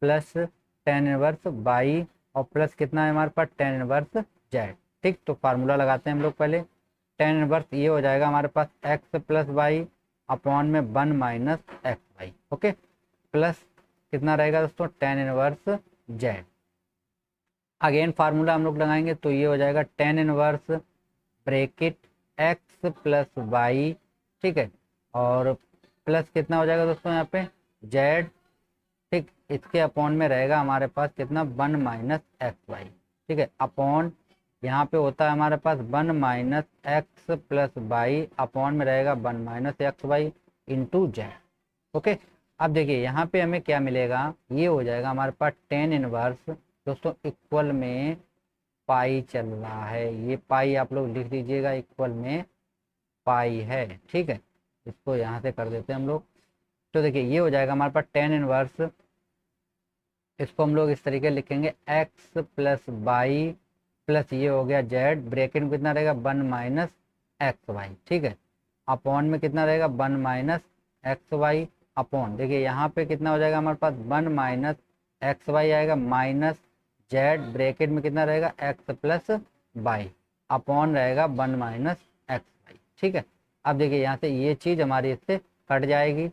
plus tan inverse y और प्लस कितना है हमारे पास tan इनवर्स जेड, ठीक। तो फार्मूला लगाते हैं हम लोग पहले, tan इनवर्स ये हो जाएगा हमारे पास एक्स प्लस वाई अपॉन में 1 minus x y, okay, plus कितना रहेगा दोस्तों tan inverse z. Again formula हम लोग लगाएंगे तो ये हो जाएगा tan inverse bracket x plus y, ठीक है, और प्लस कितना हो जाएगा दोस्तों यहाँ पे जेड, ठीक, इसके अपॉन में रहेगा हमारे पास कितना 1 - XY, ठीक है, अपॉन यहाँ पे होता है हमारे पास 1 - X+Y, अपॉन में रहेगा 1 - XY इंटू जेड। ओके, अब देखिए यहाँ पे हमें क्या मिलेगा, ये हो जाएगा हमारे पास टेन इनवर्स दोस्तों इक्वल में पाई चल रहा है, ये पाई आप लोग लिख दीजिएगा, इक्वल में पाई है, ठीक है, इसको यहाँ से कर देते हैं हम लोग। तो देखिए ये हो जाएगा हमारे पास टेन इनवर्स, इसको हम लोग इस तरीके लिखेंगे X+Y प्लस ये हो गया जेड, ब्रैकेट में कितना रहेगा 1 - XY, ठीक है, अपॉन में कितना रहेगा 1 - XY अपॉन, देखिए यहाँ पे कितना हो जाएगा हमारे पास 1 - XY आएगा माइनस जेड, ब्रैकेट में कितना रहेगा X+Y अपॉन रहेगा 1 - XY, ठीक है। अब देखिए यहाँ से ये चीज़ हमारी इससे कट जाएगी,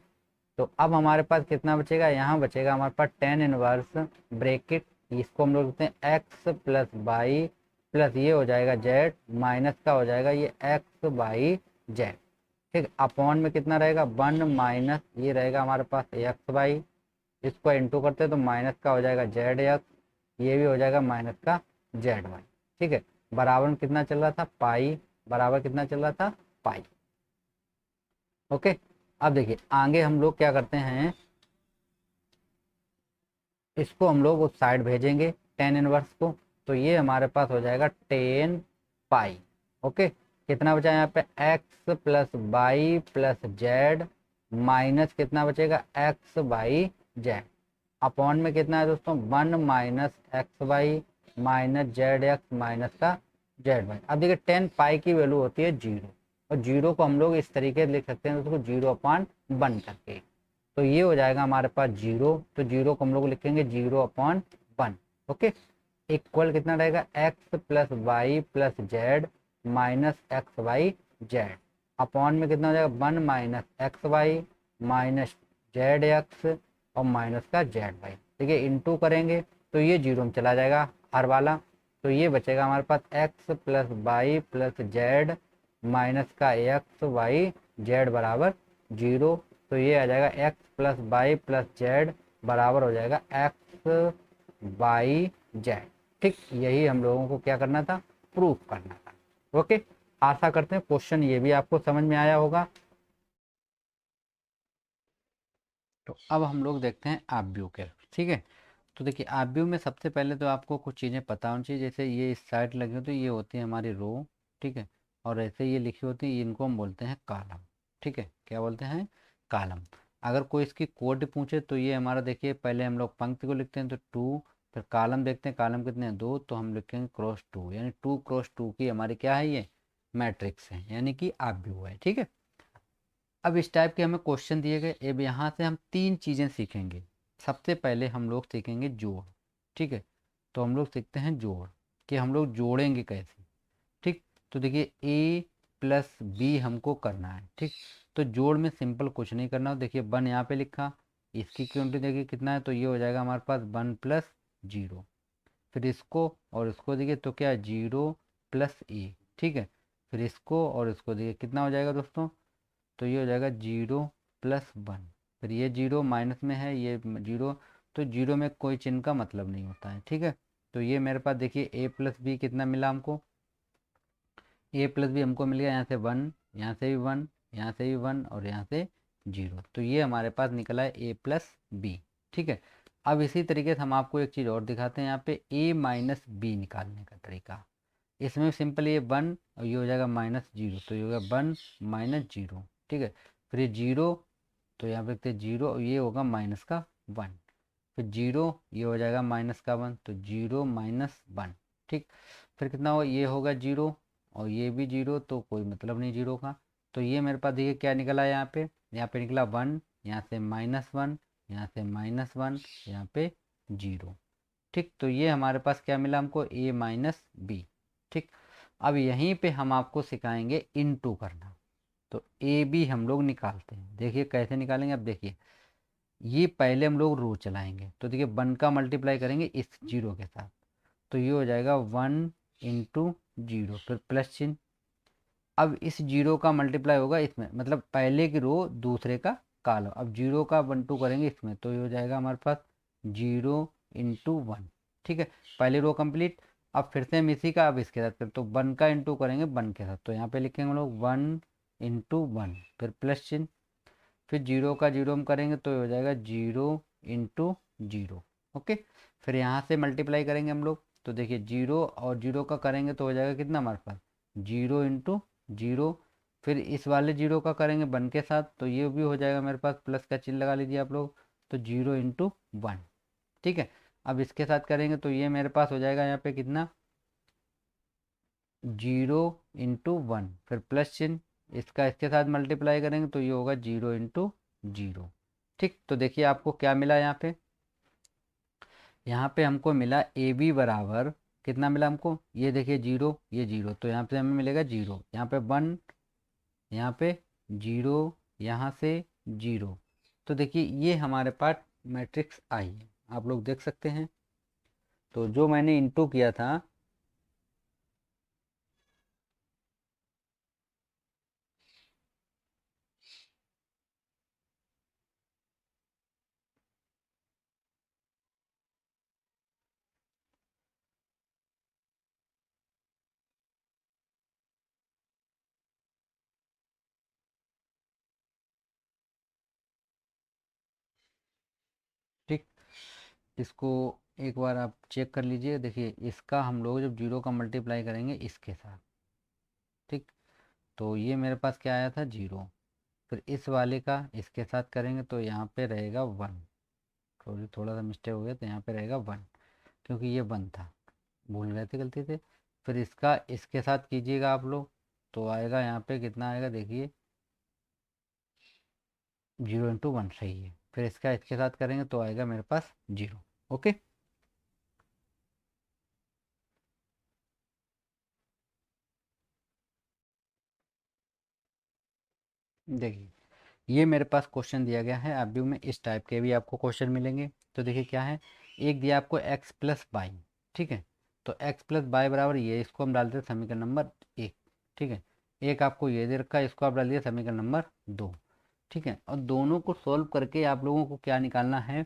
तो अब हमारे पास कितना बचेगा, यहाँ बचेगा हमारे पास टेन इनवर्स ब्रैकेट, इसको हम लोग लिखते हैं X+Y प्लस ये हो जाएगा जेड, माइनस का हो जाएगा ये XY जेड, ठीक, अपॉन में कितना रहेगा 1 - ये रहेगा हमारे पास XY, इसको इंटू करते हैं तो माइनस का हो जाएगा ZX, ये भी हो जाएगा माइनस का ZY, ठीक है, बराबर में कितना चल रहा था पाई, बराबर कितना चल रहा था पाई। ओके, अब देखिए आगे हम लोग क्या करते हैं, इसको हम लोग उस साइड भेजेंगे टेन इनवर्स को, तो ये हमारे पास हो जाएगा टेन पाई। ओके, कितना बचा यहाँ पे X+Y प्लस जेड माइनस कितना बचेगा XY जेड, अपॉन में कितना है दोस्तों 1 - XY माइनस ZX माइनस का ZY। अब देखिए टेन पाई की वैल्यू होती है जीरो, और जीरो को हम लोग इस तरीके से लिख सकते हैं उसको 0/1 करके, तो ये हो जाएगा हमारे पास जीरो, तो जीरो को हम लोग लिखेंगे 0/1। ओके, इक्वल कितना रहेगा X+Y plus z minus XY Z, upon में कितना हो जाएगा 1 - XY माइनस ZX और माइनस का ZY, देखिए इंटू करेंगे तो ये जीरो में चला जाएगा हर वाला, तो ये बचेगा हमारे पास X+Y प्लस जेड माइनस का XY जेड बराबर जीरो, तो ये आ जाएगा X+Y प्लस जेड बराबर हो जाएगा XY जेड, ठीक, यही हम लोगों को क्या करना था, प्रूफ करना था। ओके, आशा करते हैं क्वेश्चन ये भी आपको समझ में आया होगा। तो अब हम लोग देखते हैं आव्यूह के, ठीक है। तो देखिए आव्यूह में सबसे पहले तो आपको कुछ चीज़ें पता होनी चाहिए, जैसे ये इस साइड लगी होती है, ये होती है हमारी रो, ठीक है, और ऐसे ये लिखी होती है, इनको हम बोलते हैं कॉलम, ठीक है, क्या बोलते हैं कॉलम। अगर कोई इसकी कोड पूछे तो ये हमारा देखिए पहले हम लोग पंक्ति को लिखते हैं तो टू, फिर कॉलम देखते हैं, कॉलम कितने हैं दो, तो हम लिखेंगे क्रॉस 2, यानी 2 × 2 की हमारी क्या है ये मैट्रिक्स है, यानी कि आव्यूह है, ठीक है। अब इस टाइप के हमें क्वेश्चन दिए गए, अब यहाँ से हम तीन चीज़ें सीखेंगे। सबसे पहले हम लोग सीखेंगे जोड़, ठीक है, तो हम लोग सीखते हैं जोड़ कि हम लोग जोड़ेंगे कैसे, ठीक। तो देखिए A+B हमको करना है, ठीक, तो जोड़ में सिंपल कुछ नहीं करना हो, देखिए 1 यहाँ पे लिखा, इसकी क्वांटिटी देखिए कितना है, तो ये हो जाएगा हमारे पास 1+0, फिर इसको और इसको देखिए तो क्या 0+A, ठीक है, फिर इसको और इसको देखिए कितना हो जाएगा दोस्तों, तो ये हो जाएगा 0+1, फिर ये जीरो माइनस में है ये जीरो, तो जीरो में कोई चिन्ह का मतलब नहीं होता है, ठीक है। तो ये मेरे पास देखिए A+B कितना मिला हमको, A+B हमको मिल गया यहाँ से 1, यहाँ से भी 1, यहाँ से भी 1 और यहाँ से 0, तो ये हमारे पास निकला है A+B, ठीक है। अब इसी तरीके से हम आपको एक चीज़ और दिखाते हैं, यहाँ पे A-B निकालने का तरीका, इसमें सिंपल ये 1 और ये हो जाएगा -0, तो ये होगा 1 - 0, ठीक है, फिर ये 0, तो यहाँ पे लिखते हैं 0 और ये होगा -1, फिर 0 ये हो जाएगा -1, तो 0 - 1, ठीक, फिर कितना हो ये होगा 0 और ये भी 0, तो कोई मतलब नहीं 0 का, तो ये मेरे पास देखिए क्या निकला यहाँ पे निकला 1, यहाँ से -1, यहाँ से -1, यहाँ पे 0, ठीक, तो ये हमारे पास क्या मिला हमको A-B, ठीक। अब यहीं पे हम आपको सिखाएंगे इनटू करना, तो AB हम लोग निकालते हैं, देखिए कैसे निकालेंगे, अब देखिए ये पहले हम लोग रो चलाएंगे, तो देखिए 1 का मल्टीप्लाई करेंगे इस जीरो के साथ, तो ये हो जाएगा 1 इंटू जीरो, फिर प्लस चिन्ह। अब इस जीरो का मल्टीप्लाई होगा इसमें, मतलब पहले की रो दूसरे का कॉलम, अब जीरो का 1 2 करेंगे इसमें, तो ये हो जाएगा हमारे पास जीरो इंटू वन। ठीक है, पहली रो कंप्लीट। अब फिर से हम इसी का अब इसके साथ करें, तो 1 का इंटू करेंगे 1 के साथ, तो यहाँ पे लिखेंगे हम लोग 1 इंटू वन, फिर प्लस चिन्ह। फिर जीरो का जीरो हम करेंगे तो ये हो जाएगा जीरो इंटू जीरो। ओके, फिर यहाँ से मल्टीप्लाई करेंगे हम लोग, तो देखिए जीरो और जीरो का करेंगे तो हो जाएगा कितना हमारे पास, जीरो इंटू जीरो। फिर इस वाले जीरो का करेंगे 1 के साथ, तो ये भी हो जाएगा मेरे पास, प्लस का चिन्ह लगा लीजिए आप लोग, तो जीरो इंटू वन। ठीक है, अब इसके साथ करेंगे तो ये मेरे पास हो जाएगा यहाँ पे कितना, जीरो इंटू वन, फिर प्लस चिन्ह, इसका इसके साथ मल्टीप्लाई करेंगे तो ये होगा जीरो इंटू जीरो। ठीक, तो देखिए आपको क्या मिला यहाँ पे हमको मिला ए बी बराबर, कितना मिला हमको, ये देखिए जीरो, ये जीरो, तो यहाँ पे हमें मिलेगा जीरो, यहाँ पे वन, यहाँ पे जीरो, यहाँ से जीरो। तो देखिए ये हमारे पास मैट्रिक्स आई है, आप लोग देख सकते हैं। तो जो मैंने इंटू किया था, ठीक, इसको एक बार आप चेक कर लीजिए। देखिए इसका हम लोग जब जीरो का मल्टीप्लाई करेंगे इसके साथ, ठीक, तो ये मेरे पास क्या आया था, जीरो। फिर इस वाले का इसके साथ करेंगे तो यहाँ पे रहेगा वन, थोड़ा सा मिस्टेक हो गया, तो यहाँ पे रहेगा वन, क्योंकि ये वन था, भूल गए थे गलती से। फिर इसका इसके साथ कीजिएगा आप लोग, तो आएगा यहाँ पे कितना आएगा, देखिए जीरो इंटू वन सही है। फिर इसका इसके साथ करेंगे तो आएगा मेरे पास जीरो। ओके, देखिए ये मेरे पास क्वेश्चन दिया गया है, अभी में इस टाइप के भी आपको क्वेश्चन मिलेंगे। तो देखिए क्या है, एक दिया आपको x प्लस बाई, ठीक है, तो x प्लस बाई बराबर ये, इसको हम डालते हैं समीकरण नंबर एक। ठीक है, एक आपको ये दे रखा है, इसको आप डाल दिए समीकरण नंबर दो। ठीक है, और दोनों को सॉल्व करके आप लोगों को क्या निकालना है,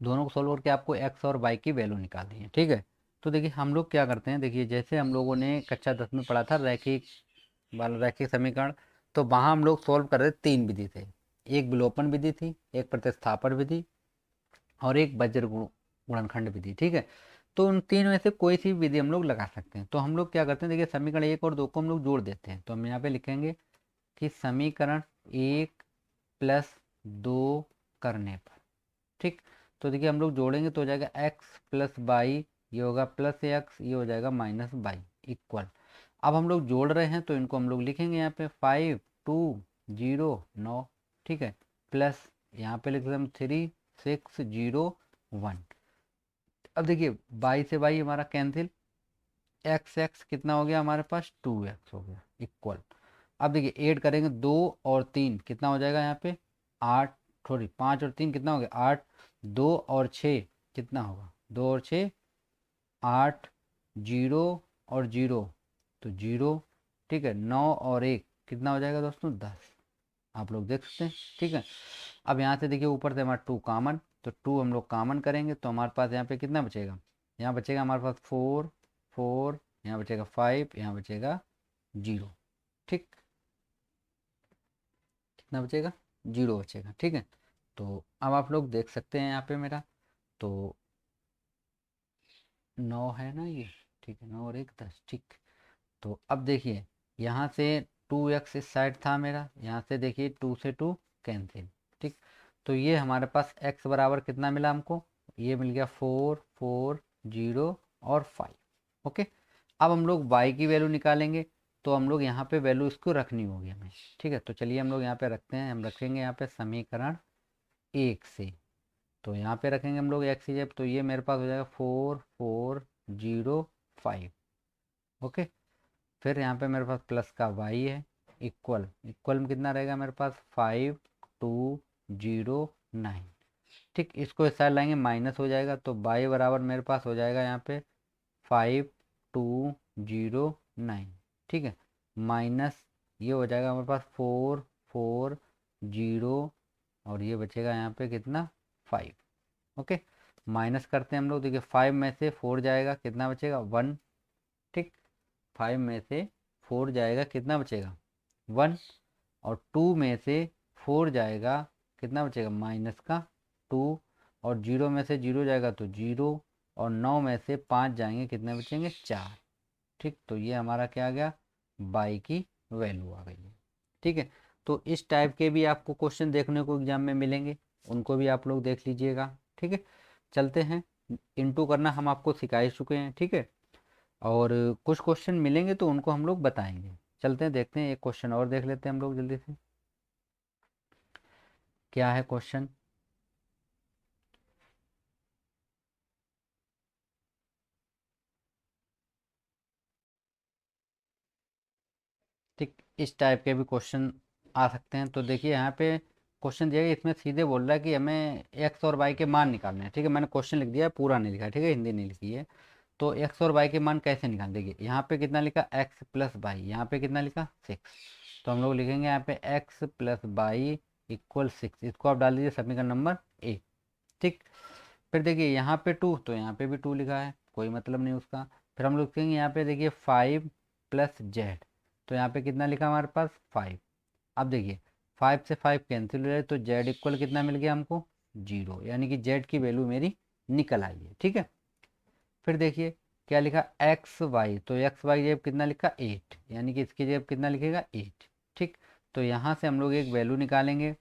दोनों को सॉल्व करके आपको एक्स और वाई की वैल्यू निकालनी है। ठीक है, तो देखिए हम लोग क्या करते हैं, देखिए जैसे हम लोगों ने कक्षा 10 में पढ़ा था रैखिक वाला रैखिक समीकरण, तो वहाँ हम लोग सॉल्व कर रहे थे तीन विधि थे, एक विलोपन विधि थी, एक प्रतिस्थापन विधि, और एक वज्र गुणनखंड विधि। ठीक है, तो उन तीन में से कोई सी विधि हम लोग लगा सकते हैं। तो हम लोग क्या करते हैं, देखिए समीकरण एक और दो को हम लोग जोड़ देते हैं, तो हम यहाँ पे लिखेंगे कि समीकरण एक प्लस दो करने पर, ठीक, तो देखिए हम लोग जोड़ेंगे तो हो जाएगा एक्स प्लस बाई, ये होगा प्लस एक्स, ये हो जाएगा माइनस बाई, इक्वल। अब हम लोग जोड़ रहे हैं तो इनको हम लोग लिखेंगे यहाँ पे फाइव टू जीरो नौ, ठीक है, प्लस यहाँ पे लिख हम थ्री सिक्स जीरो वन। अब देखिए बाई से बाई हमारा कैंसिल, एक्स एक्स कितना हो गया हमारे पास, टू एक्स हो गया, इक्वल। अब देखिए ऐड करेंगे दो और तीन, कितना हो जाएगा यहाँ पे, आठ, सॉरी पाँच और तीन कितना हो गया आठ, दो और छः कितना होगा, दो और छः आठ, जीरो और जीरो तो जीरो, ठीक है, नौ और एक कितना हो जाएगा दोस्तों, 10। आप लोग देख सकते हैं। ठीक है, अब यहाँ से देखिए ऊपर से हमारा टू कॉमन, तो टू हम लोग कॉमन करेंगे तो हमारे पास यहाँ पे कितना बचेगा, यहाँ बचेगा हमारे पास फोर, फोर, यहाँ बचेगा फाइव, यहाँ बचेगा जीरो। ठीक, कितना बचेगा, जीरो बचेगा। ठीक है, तो अब आप लोग देख सकते हैं यहाँ पे मेरा, तो नौ है ना ये, ठीक है, नौ और एक 10, ठीक। तो अब देखिए यहाँ से टू एक्स इस साइड था मेरा, यहाँ से देखिए टू से टू कैंसिल, ठीक, तो ये हमारे पास एक्स बराबर कितना मिला हमको, ये मिल गया फोर फोर जीरो और फाइव। ओके, अब हम लोग वाई की वैल्यू निकालेंगे, तो हम लोग यहाँ पे वैल्यू इसको रखनी होगी हमें। ठीक है, तो चलिए हम लोग यहाँ पे रखते हैं, हम रखेंगे यहाँ पे समीकरण एक से, तो यहाँ पे रखेंगे हम लोग एक्स जब, तो ये मेरे पास हो जाएगा four four zero five. Okay, फिर यहाँ पे मेरे पास प्लस का वाई है, इक्वल, इक्वल में कितना रहेगा मेरे पास फाइव टू 209। ठीक, इसको इस साइड लाएंगे माइनस हो जाएगा, तो y बराबर मेरे पास हो जाएगा यहाँ पे 5209। ठीक है, माइनस ये हो जाएगा हमारे पास 440, और ये बचेगा यहाँ पे कितना 5। ओके, माइनस करते हैं हम लोग, देखिए 5 में से 4 जाएगा कितना बचेगा 1। ठीक, 5 में से 4 जाएगा कितना बचेगा 1, और 2 में से 4 जाएगा कितना बचेगा माइनस का 2, और 0 में से 0 जाएगा तो 0, और 9 में से 5 जाएंगे कितने बचेंगे 4। ठीक, तो ये हमारा क्या आ गया बाई की वैल्यू आ गई है। ठीक है, तो इस टाइप के भी आपको क्वेश्चन देखने को एग्जाम में मिलेंगे, उनको भी आप लोग देख लीजिएगा। ठीक है, चलते हैं, इनटू करना हम आपको सिखा ही चुके हैं। ठीक है, और कुछ क्वेश्चन मिलेंगे तो उनको हम लोग बताएंगे। चलते हैं, देखते हैं, एक क्वेश्चन और देख लेते हैं हम लोग जल्दी से। क्या है क्वेश्चन? ठीक, इस टाइप के भी क्वेश्चन आ सकते हैं। तो देखिए यहाँ पे क्वेश्चन दिया है, इसमें सीधे बोल रहा है कि हमें एक्स और वाई के मान निकालने हैं। ठीक है, मैंने क्वेश्चन लिख दिया है, पूरा नहीं लिखा है, ठीक है, हिंदी नहीं लिखी है। तो एक्स और वाई के मान कैसे निकाल, देखिए यहाँ पे कितना लिखा एक्स प्लस वाई, यहाँ पे कितना लिखा 6। तो हम लोग लिखेंगे यहाँ पे एक्स प्लस वाई इक्वल 6, इसको आप डाल दीजिए समीकरण नंबर 1। ठीक, फिर देखिए यहाँ पे 2, तो यहाँ पे भी 2 लिखा है, कोई मतलब नहीं उसका। फिर हम लोग लिखेंगे यहाँ पे देखिए 5 प्लस जेड, तो यहाँ पे कितना लिखा हमारे पास 5। अब देखिए 5 से 5 कैंसिल हो जाए, तो जेड इक्वल कितना मिल गया हमको 0, यानी कि जेड की वैल्यू मेरी निकल आई है। ठीक है, फिर देखिए क्या लिखा एक्स वाई, तो एक्स वाई जगह कितना लिखा 8, यानी कि इसकी जगह कितना लिखेगा 8। ठीक, तो यहाँ से हम लोग एक वैल्यू निकालेंगे।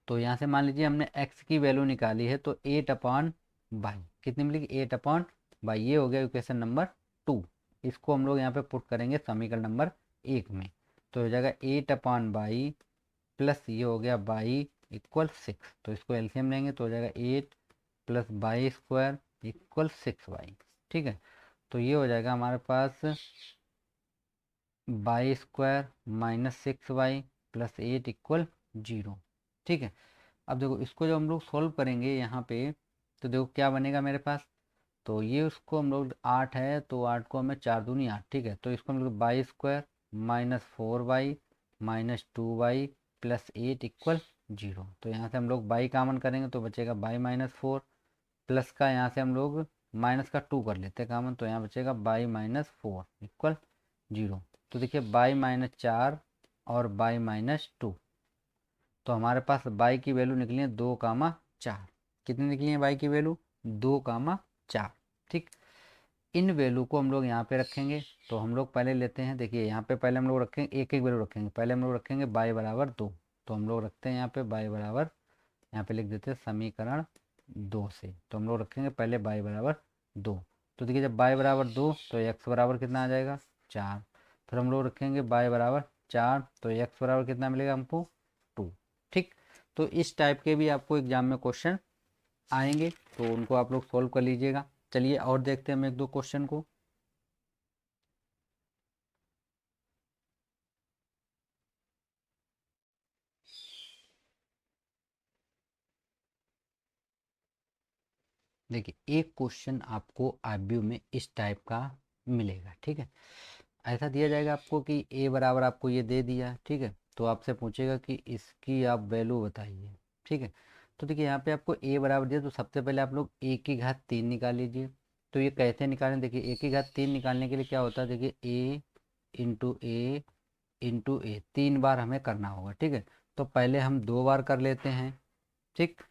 तो यहाँ से मान लीजिए हमने x की वैल्यू निकाली है, तो 8/बाई कितनी मिलेगी 8/बाई, ये हो गया इक्वेशन नंबर 2। इसको हम लोग यहाँ पे पुट करेंगे समीकरण नंबर 1 में, तो हो जाएगा 8/बाई प्लस ये हो गया बाई इक्वल 6। तो इसको एलसीएम लेंगे तो हो जाएगा 8 plus y square equal 6 y. ठीक है, तो ये हो जाएगा हमारे पास y square minus 6 y plus 8 equal 0। ठीक है, अब देखो इसको जब हम लोग सोल्व करेंगे यहाँ पे, तो देखो क्या बनेगा मेरे पास। तो ये उसको हम लोग 8 है, तो 8 को हमें 4 दूनी 8। ठीक है, तो इसको हम लोग y square minus 4 y minus 2 y plus 8 equal 0। तो यहाँ से हम लोग बाई कामन करेंगे तो बचेगा बाई माइनस 4, प्लस का यहाँ से हम लोग माइनस का 2 कर लेते हैं कामन, तो यहाँ बचेगा बाई माइनस 4 इक्वल 0। तो देखिए बाई माइनस 4 और बाई माइनस 2, तो हमारे पास बाई की वैल्यू निकली है 2, 4। कितनी निकली है बाई की वैल्यू 2, 4। ठीक, इन वैल्यू को हम लोग यहाँ पे रखेंगे। तो हम लोग पहले लेते हैं, देखिए यहाँ पे पहले हम लोग रखेंगे एक एक वैल्यू रखेंगे। पहले हम लोग रखेंगे बाई बराबर 2, तो हम लोग रखते हैं यहाँ पे बाई बराबर, यहाँ पे लिख देते हैं समीकरण 2 से। तो हम लोग रखेंगे पहले बाई बराबर 2। तो देखिए जब बाई बराबर 2, तो एक्स बराबर कितना आ जाएगा 4। फिर हम लोग रखेंगे बाई बराबर 4, तो एक्स बराबर कितना मिलेगा हमको 2। ठीक, तो इस टाइप के भी आपको एग्जाम में क्वेश्चन आएंगे, तो उनको आप लोग सॉल्व कर लीजिएगा। चलिए और देखते हैं हम एक दो क्वेश्चन को। देखिए एक क्वेश्चन आपको आईबीयू में इस टाइप का मिलेगा। ठीक है, ऐसा दिया जाएगा आपको कि ए बराबर आपको ये दे दिया। ठीक है, तो आपसे पूछेगा कि इसकी आप वैल्यू बताइए। ठीक है, तो देखिए यहाँ पे आपको ए बराबर दिया, तो सबसे पहले आप लोग ए की घात 3 निकाल लीजिए। तो ये कैसे निकालें, देखिए ए की घात 3 निकालने के लिए क्या होता है, देखिए ए इंटू ए इंटू ए 3 बार हमें करना होगा। ठीक है, तो पहले हम 2 बार कर लेते हैं। ठीक,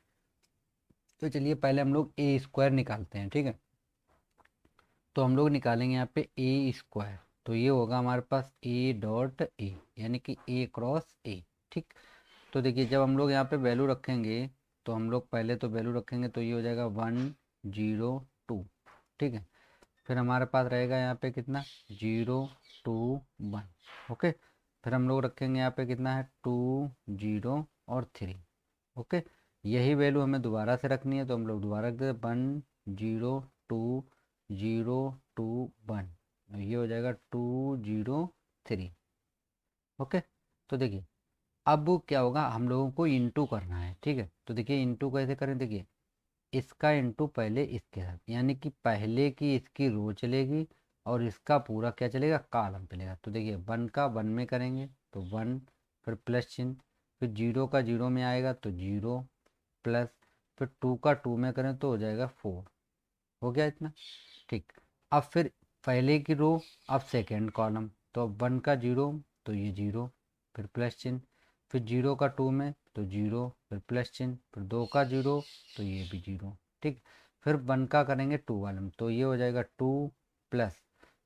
तो चलिए पहले हम लोग ए स्क्वायर निकालते हैं। ठीक है, तो हम लोग निकालेंगे यहाँ पे ए स्क्वायर, तो ये होगा हमारे पास ए डॉट ए, यानी कि ए क्रॉस ए। ठीक, तो देखिए जब हम लोग यहाँ पे वैल्यू रखेंगे, तो हम लोग पहले तो वैल्यू रखेंगे, तो ये हो जाएगा 102। ठीक है, फिर हमारे पास रहेगा यहाँ पे कितना 0, 2, 1। ओके, फिर हम लोग रखेंगे यहाँ पे कितना है 2, 0 और 3। ओके, यही वैल्यू हमें दोबारा से रखनी है, तो हम लोग दोबारा रख देते 1, 0, 2, 0, 2, 1, ये हो जाएगा 2, 0, 3। ओके, तो देखिए अब क्या होगा, हम लोगों को इंटू करना है, ठीक है। तो देखिए इंटू कैसे करें, देखिए इसका इंटू पहले इसके साथ, यानी कि पहले की इसकी रो चलेगी और इसका पूरा क्या चलेगा, कॉलम चलेगा। तो देखिए 1 का 1 में करेंगे तो 1, फिर प्लस चिन्ह, फिर 0 का 0 में आएगा तो 0 प्लस, फिर 2 का 2 में करें तो हो जाएगा 4। हो गया इतना, ठीक। अब फिर पहले की रो, अब सेकेंड कॉलम, तो अब 1 का 0 तो ये 0, फिर प्लस चिन्ह, फिर 0 का 2 में तो 0, फिर प्लस चिन्ह, फिर 2 का 0 तो ये भी 0, ठीक। फिर 1 का करेंगे 2 वाले में तो ये हो जाएगा 2 प्लस,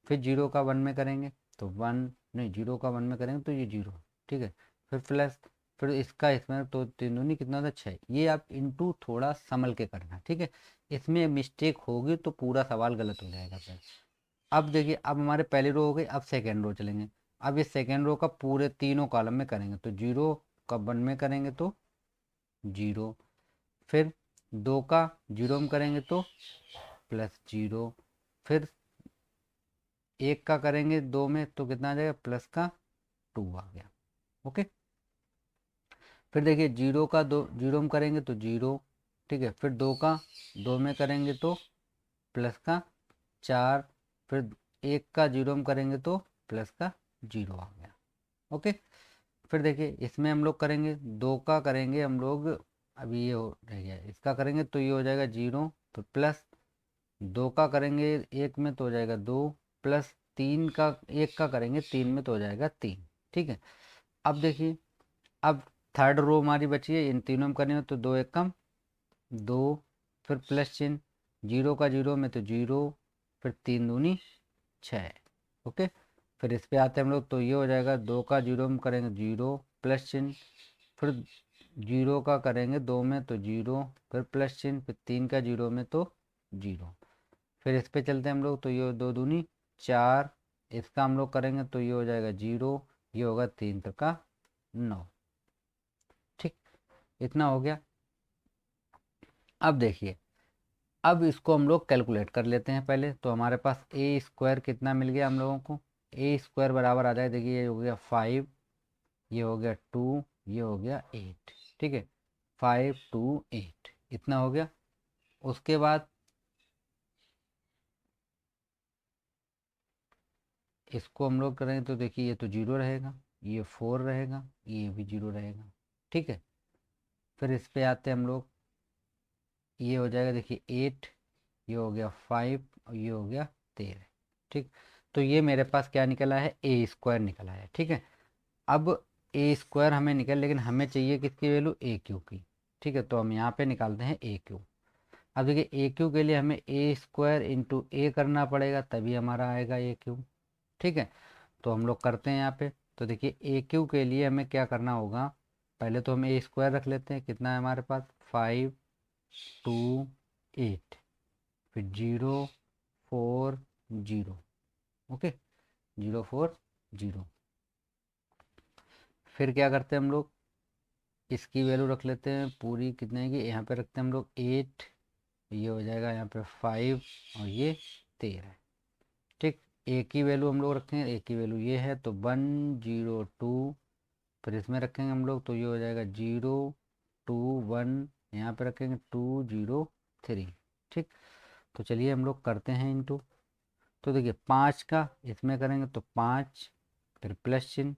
फिर 0 का 1 में करेंगे तो 1, नहीं 0 का 1 में करेंगे तो ये 0, ठीक है। फिर प्लस, फिर इसका इसमें तो 3 दूनी कितना होता है 6। ये आप इंटू थोड़ा संभल के करना, ठीक है। इसमें मिस्टेक होगी तो पूरा सवाल गलत हो जाएगा फिर। अब देखिए अब हमारे पहली रो हो गई, अब सेकेंड रो चलेंगे। अब ये सेकेंड रो का पूरे तीनों कॉलम में करेंगे तो 0 का 1 में करेंगे तो 0, फिर 2 का 0 में करेंगे तो प्लस 0, फिर 1 का करेंगे 2 में तो कितना आ जाएगा, प्लस का 2 आ गया, ओके। फिर देखिए 0 का 2 0 में करेंगे तो 0, ठीक है। फिर 2 का 2 में करेंगे तो प्लस का 4, फिर 1 का 0 में करेंगे तो प्लस का 0 आ गया, ओके। फिर देखिए इसमें हम लोग करेंगे 2 का करेंगे हम लोग, अभी ये हो रह गया, इसका करेंगे तो ये हो जाएगा 0, फिर प्लस 2 का करेंगे 1 में तो हो जाएगा 2, प्लस 3 का 1 का करेंगे 3 में तो हो जाएगा 3, ठीक है। अब देखिए अब थर्ड रो हमारी बची है, इन तीनों में करनी हो तो 2 एकम 2, फिर प्लस चिन्ह, 0 का 0 में तो 0, फिर 3 दूनी 6, ओके। फिर इस पे आते हैं हम लोग तो ये हो जाएगा 2 का 0 में करेंगे 0 प्लस चिन्ह, फिर 0 का करेंगे 2 में तो 0, फिर प्लस चिन्ह, फिर 3 का 0 में तो 0। फिर इस पे चलते हैं हम लोग तो ये 2 दूनी 4, इसका हम लोग करेंगे तो ये हो जाएगा 0, ये होगा 3 का 9, ठीक। इतना हो गया। अब देखिए अब इसको हम लोग कैलकुलेट कर लेते हैं पहले। तो हमारे पास ए स्क्वायर कितना मिल गया हम लोगों को, ए स्क्वायर बराबर आ जाए, देखिए ये हो गया 5, ये हो गया 2, ये हो गया 8, ठीक है। 5 2 8 इतना हो गया। उसके बाद इसको हम लोग करेंगे तो देखिए ये तो 0 रहेगा, ये 4 रहेगा, ये भी 0 रहेगा, ठीक है। फिर इस पे आते हैं हम लोग, ये हो जाएगा देखिए 8, ये हो गया 5 और ये हो गया 13, ठीक। तो ये मेरे पास क्या निकला है, ए स्क्वायर निकला है, ठीक है। अब ए स्क्वायर हमें निकल, लेकिन हमें चाहिए किसकी वैल्यू, ए क्यू की, ठीक है। तो हम यहाँ पे निकालते हैं ए क्यू। अब देखिए ए क्यू के लिए हमें ए स्क्वायर इंटू ए करना पड़ेगा तभी हमारा आएगा ए क्यू, ठीक है। तो हम लोग करते हैं यहाँ पे। तो देखिए ए क्यू के लिए हमें क्या करना होगा, पहले तो हम ए स्क्वायर रख लेते हैं, कितना है हमारे पास 5 2 8, फिर 0 4 0, ओके 0 4 0। फिर क्या करते हैं हम लोग, इसकी वैल्यू रख लेते हैं पूरी कितने की, यहाँ पे रखते हैं हम लोग 8, ये हो जाएगा यहाँ पे 5 और ये 13, ठीक। ए की वैल्यू हम लोग रखेंगे, ए की वैल्यू ये है तो 102, फिर इसमें रखेंगे हम लोग तो ये हो जाएगा 0 2 1, यहाँ पे रखेंगे 203, ठीक। तो चलिए हम लोग करते हैं इनटू। तो देखिए 5 का इसमें करेंगे तो 5, फिर प्लस चिन्ह,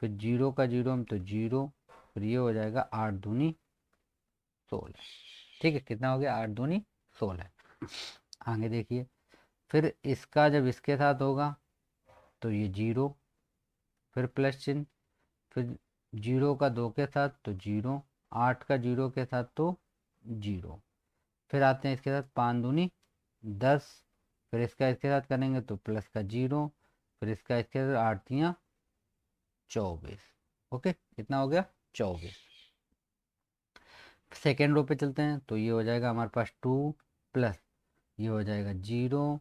फिर 0 का 0 में तो 0, फिर ये हो जाएगा 8 दूनी 16, ठीक है। कितना हो गया, 8 दूनी 16। आगे देखिए फिर इसका जब इसके साथ होगा तो ये 0, फिर प्लस चिन्ह, फिर 0 का 2 के साथ तो 0, 8 का 0 के साथ तो 0, फिर आते हैं इसके साथ 5 दूनी 10, फिर इसका इसके साथ करेंगे तो प्लस का 0, फिर इसका इसके साथ 8 तियाँ 24, ओके कितना हो गया 24। सेकेंड रो पे चलते हैं तो ये हो जाएगा हमारे पास 2 प्लस, ये हो जाएगा 0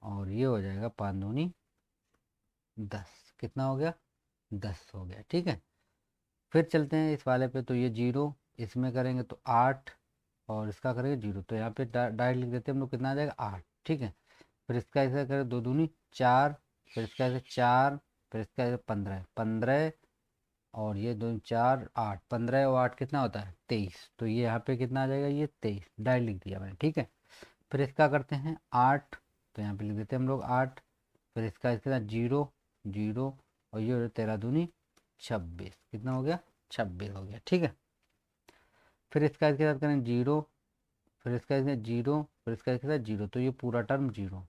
और ये हो जाएगा 5 दूनी 10, कितना हो गया 10 हो गया, ठीक है। फिर चलते हैं इस वाले पे तो ये 0, इसमें करेंगे तो 8 और इसका करेंगे 0, तो यहाँ पे डायरेक्ट लिख देते हैं हम लोग, कितना आ जाएगा 8, ठीक है। फिर इसका ऐसा करें 2 दूनी 4, फिर इसका ऐसे 4, फिर इसका ऐसे 15 15 और ये 2 4 8, 15 और 8 कितना होता है 23। तो ये यहाँ पे कितना आ जाएगा, ये 23 डायरेक्ट लिख दिया मैंने, ठीक है। फिर इसका करते हैं 8, तो यहाँ पे लिख देते हैं हम लोग 8। फिर इसके साथ 0 0, और ये हो गया 13 दूनी 26, कितना हो गया 26 हो गया, ठीक है। फिर इसके साथ करें 0, फिर इसके साथ 0, फिर इसके साथ 0, तो ये पूरा टर्म 0।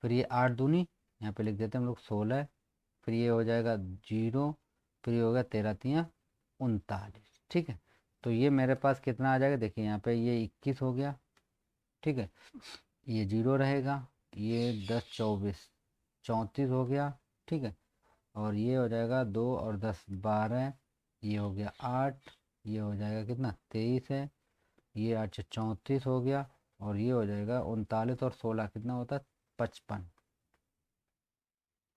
फिर ये 8 दूनी, यहाँ पे लिख देते हैं हम लोग 16। फिर ये हो जाएगा 0, फिर ये हो गया 13 तियाँ 39, ठीक है। तो ये मेरे पास कितना आ जाएगा, देखिए यहाँ पे ये 21 हो गया, ठीक है। ये 0 रहेगा, ये 10 24 34 हो गया, ठीक है। और ये हो जाएगा 2 और 10 12, ये हो गया 8, ये हो जाएगा कितना 23 है, ये 8 34 हो गया, और ये हो जाएगा 39 और 16 कितना होता है 55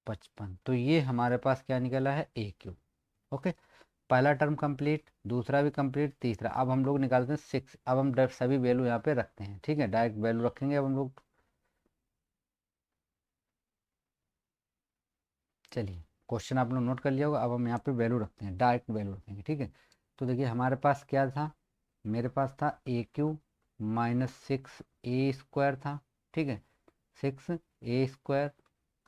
55। तो ये हमारे पास क्या निकला है ए क्यू। ओके, पहला टर्म कंप्लीट, दूसरा भी कंप्लीट, तीसरा। अब हम लोग निकालते हैं 6। अब हम सभी वैल्यू यहाँ पे रखते हैं, ठीक है, डायरेक्ट वैल्यू रखेंगे अब हम लोग। चलिए, क्वेश्चन आप लोग नोट कर लिया होगा। अब हम यहाँ पे वैल्यू रखते हैं, डायरेक्ट वैल्यू रखेंगे, ठीक है। तो देखिए हमारे पास क्या था, मेरे पास था ए क्यू माइनस 6 a² था, ठीक है। 6 a²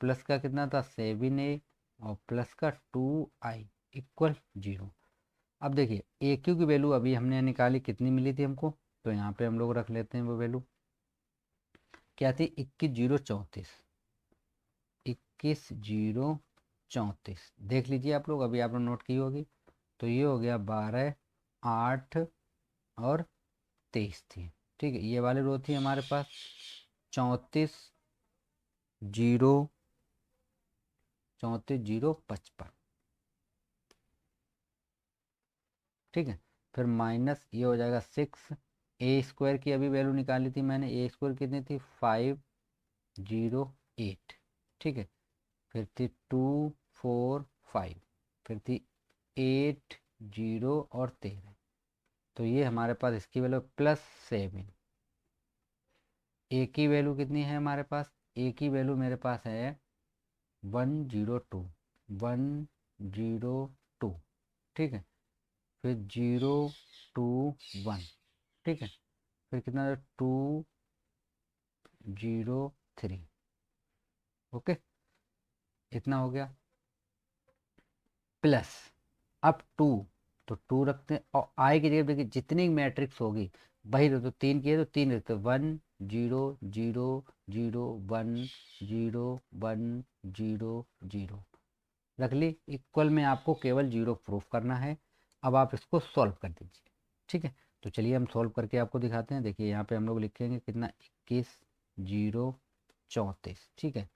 प्लस का कितना था 7a, और प्लस का 2i इक्वल 0। अब देखिए ए क्यू की वैल्यू अभी हमने निकाली, कितनी मिली थी हमको, तो यहाँ पे हम लोग रख लेते हैं वो वैल्यू क्या थी, 21,034। 21,034 देख लीजिए आप लोग, अभी आप लोग नोट की होगी। तो ये हो गया 12 8 और 23 थी, ठीक है। ये वाली रो थी हमारे पास 34,055, ठीक है। फिर माइनस ये हो जाएगा 6 a² की अभी वैल्यू निकाली थी मैंने, a² कितनी थी 508, ठीक है। फिर थी 245, फिर थी 8 0 और 13। तो ये हमारे पास इसकी वैल्यू +7। ए की वैल्यू कितनी है हमारे पास, ए की वैल्यू मेरे पास है 102, 102, ठीक है। फिर 0 2 1, ठीक है। फिर कितना 2 0 3, ओके, इतना हो गया। प्लस अब 2, तो 2 रखते हैं, और आई की जगह देखिए जितनी मैट्रिक्स होगी वही रखते, तो 3 की है तो 3 रखते, 1 0 0 0 1 0 1 0 0 रख ली। इक्वल में आपको केवल 0 प्रूफ करना है। अब आप इसको सॉल्व कर दीजिए, ठीक है। तो चलिए हम सॉल्व करके आपको दिखाते हैं। देखिए यहाँ पे हम लोग लिखेंगे कितना 21,034, ठीक है।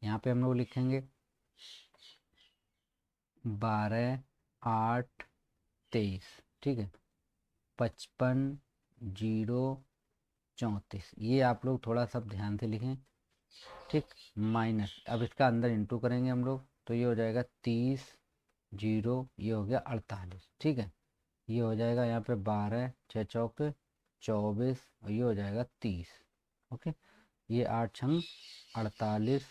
यहाँ पे हम लोग लिखेंगे 12 8 23, ठीक है। 55,034, ये आप लोग थोड़ा सा ध्यान से लिखें, ठीक। माइनस, अब इसका अंदर इंटू करेंगे हम लोग, तो ये हो जाएगा 30 0, ये हो गया 48, ठीक है। ये हो जाएगा यहाँ पे 12 6 चौके 24, और ये हो जाएगा 30, ओके। ये 8 छंग 48,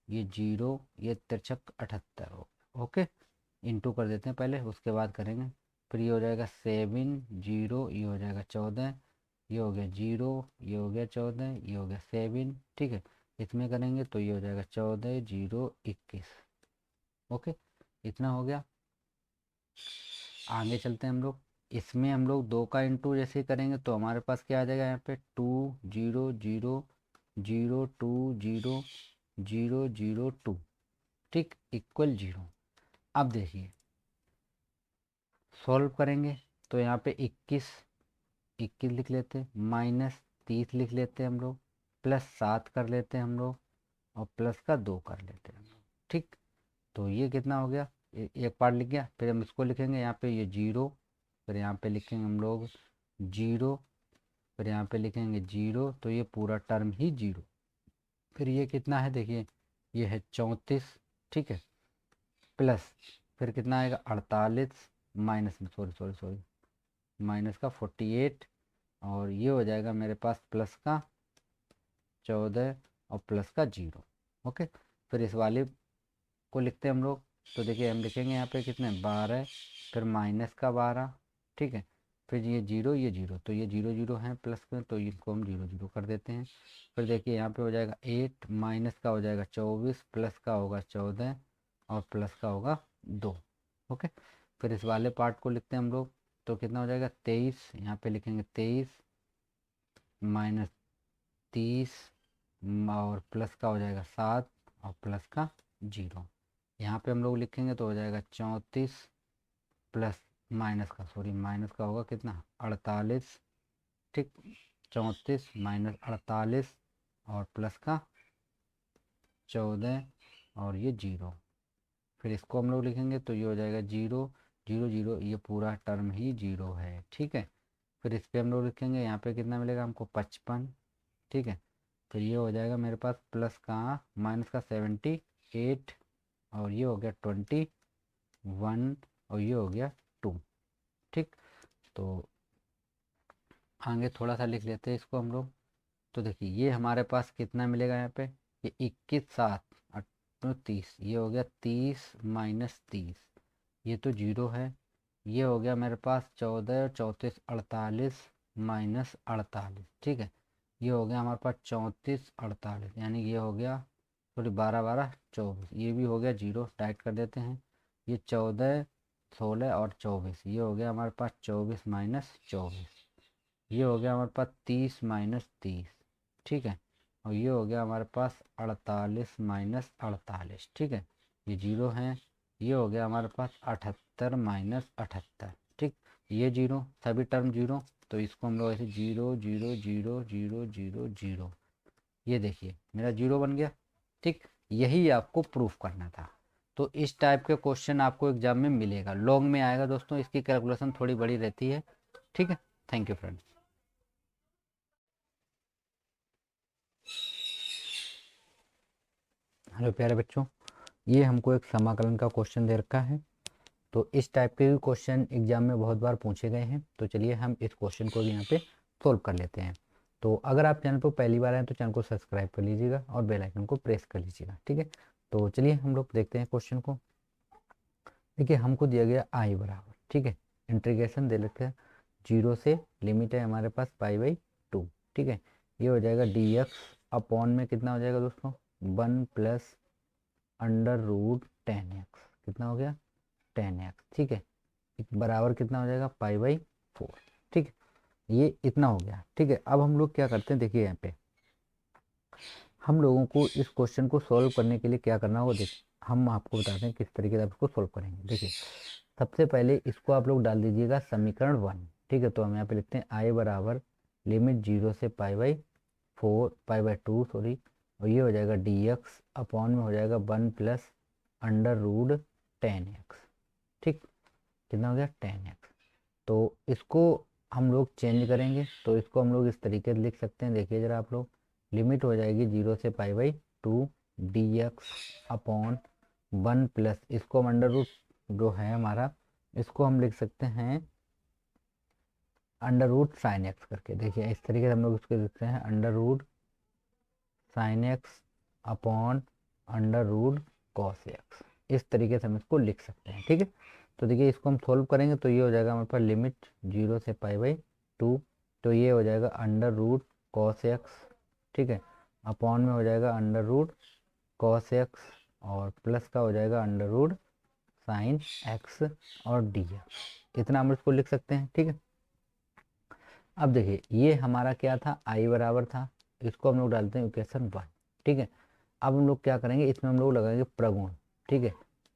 ये 0, ये तिरछक 78 हो, ओके। इंटू कर देते हैं पहले, उसके बाद करेंगे। फिर ये हो जाएगा 7 0, ये हो जाएगा 14, ये हो गया 0, ये हो गया 14, ये हो गया 7, ठीक है। इसमें करेंगे तो ये हो जाएगा 14 0 21, ओके, इतना हो गया। आगे चलते हैं हम लोग। इसमें हम लोग 2 का इंटू जैसे ही करेंगे तो हमारे पास क्या आ जाएगा, यहाँ पे 2 0 0 0 2 ठीक इक्वल 0। अब देखिए सॉल्व करेंगे, तो यहाँ पे 21 21 लिख लेते हैं, माइनस 30 लिख लेते हैं हम लोग, प्लस 7 कर लेते हैं हम लोग, और प्लस का 2 कर लेते हैं हम लोग, ठीक। तो ये कितना हो गया, एक पार्ट लिख गया। फिर हम इसको लिखेंगे यहाँ पे ये 0, फिर यहाँ पे लिखेंगे हम लोग 0, फिर यहाँ पे लिखेंगे 0, तो ये पूरा टर्म ही 0। फिर ये कितना है देखिए, ये है 34, ठीक है। प्लस फिर कितना आएगा 48, माइनस में सॉरी सॉरी सॉरी माइनस का 48, और ये हो जाएगा मेरे पास प्लस का 14 और प्लस का 0, ओके। फिर इस वाले को लिखते हैं हम लोग, तो देखिए हम लिखेंगे यहाँ पे कितने 12, फिर माइनस का 12, ठीक है, फिर ये जीरो ये जीरो, तो ये जीरो जीरो हैं प्लस में, तो इनको हम जीरो जीरो कर देते हैं। फिर देखिए यहाँ पे हो जाएगा 8, माइनस का हो जाएगा 24, प्लस का होगा 14 और प्लस का होगा 2। ओके, फिर इस वाले पार्ट को लिखते हैं हम लोग, तो कितना हो जाएगा 23, यहाँ पे लिखेंगे 23 माइनस 30 और प्लस का हो जाएगा 7 और प्लस का 0। यहाँ पे हम लोग लिखेंगे तो हो जाएगा 34 प्लस माइनस का, सॉरी माइनस का होगा कितना 48, ठीक, 34 माइनस 48 और प्लस का 14 और ये 0। फिर इसको हम लोग लिखेंगे तो ये हो जाएगा 0 0 0, ये पूरा टर्म ही 0 है, ठीक है। फिर इस पर हम लोग लिखेंगे, यहाँ पे कितना मिलेगा हमको 55, ठीक है। फिर ये हो जाएगा मेरे पास प्लस का माइनस का 78 और ये हो गया 21 और ये हो गया 2, ठीक। तो आगे थोड़ा सा लिख लेते हैं इसको हम लोग। तो देखिए ये हमारे पास कितना मिलेगा यहाँ पे, ये 21 7 30, ये हो गया 30 माइनस 30, ये तो 0 है। ये हो गया मेरे पास 14 34 48 माइनस 48, ठीक है। ये हो गया हमारे पास 34 48, यानी ये हो गया सॉरी 12 12 24, ये भी हो गया 0, टाइट कर देते हैं। ये 14 16 और 24, ये हो गया हमारे पास 24 माइनस 24, ये हो गया हमारे पास 30 माइनस 30, ठीक है। और ये हो गया हमारे पास 48 माइनस 48, ठीक है, ये 0 है। ये हो गया हमारे पास 78 माइनस 78, ठीक, ये 0, सभी टर्म 0, तो इसको हम लोग ऐसे 0 0 0 0 0 0, ये देखिए मेरा 0 बन गया, ठीक। यही आपको प्रूफ करना था। तो इस टाइप के क्वेश्चन आपको एग्जाम में मिलेगा, लॉन्ग में आएगा दोस्तों, इसकी कैलकुलेशन थोड़ी बड़ी रहती है, ठीक है। Thank you friends. हेलो प्यारे बच्चों, ये हमको एक समाकलन का क्वेश्चन दे रखा है। तो इस टाइप के भी क्वेश्चन एग्जाम में बहुत बार पूछे गए हैं, तो चलिए हम इस क्वेश्चन को भी यहाँ पे सोल्व कर लेते हैं। तो अगर आप चैनल पर पहली बार आए तो चैनल को सब्सक्राइब कर लीजिएगा और बेल आइकन को प्रेस कर लीजिएगा, ठीक है। तो चलिए हम लोग देखते हैं क्वेश्चन को। देखिए हमको दिया गया आई बराबर, ठीक है, इंटीग्रेशन दे लेते हैं 0 से, लिमिट है हमारे पास π/2, ठीक है। ये हो जाएगा dx अपॉन में कितना हो जाएगा दोस्तों 1 प्लस √10x, कितना हो गया 10x, ठीक है, बराबर कितना हो जाएगा π/4, ठीक है। ये इतना हो गया, ठीक है। अब हम लोग क्या करते हैं, देखिए यहाँ पे हम लोगों को इस क्वेश्चन को सॉल्व करने के लिए क्या करना होगा, देखिए हम आपको बताते हैं किस तरीके से आप इसको सॉल्व करेंगे। देखिए सबसे पहले इसको आप लोग डाल दीजिएगा समीकरण 1, ठीक है। तो हम यहाँ पे लिखते हैं आई बराबर लिमिट 0 से π/2 सॉरी, और ये हो जाएगा dx अपॉन में हो जाएगा 1 प्लस √10x, ठीक, कितना हो गया 10x। तो इसको हम लोग चेंज करेंगे, तो इसको हम लोग इस तरीके से लिख सकते हैं, देखिए ज़रा आप लोग, लिमिट हो जाएगी 0 से π/2 dx अपॉन 1 प्लस, इसको हम अंडर रूट जो है हमारा, इसको हम लिख सकते हैं √sin x करके। देखिए इस तरीके से हम लोग इसको लिखते हैं √sin x upon √cos x, इस तरीके से हम इसको लिख सकते हैं, ठीक है। तो देखिए इसको हम सोल्व करेंगे तो ये हो जाएगा हमारे पास लिमिट 0 से π/2, तो ये हो जाएगा √cos x, ठीक है, अपॉन में हो जाएगा √cos x और प्लस का हो जाएगा √sin x और dx, इतना हम इसको लिख सकते हैं, ठीक है। अब देखिए ये हमारा क्या था, आई बराबर था, इसको हम लोग डालते हैं इक्वेशन 1, ठीक है। अब हम लोग क्या करेंगे, इसमें हम लोग लगाएंगे प्रगुण, ठीक है,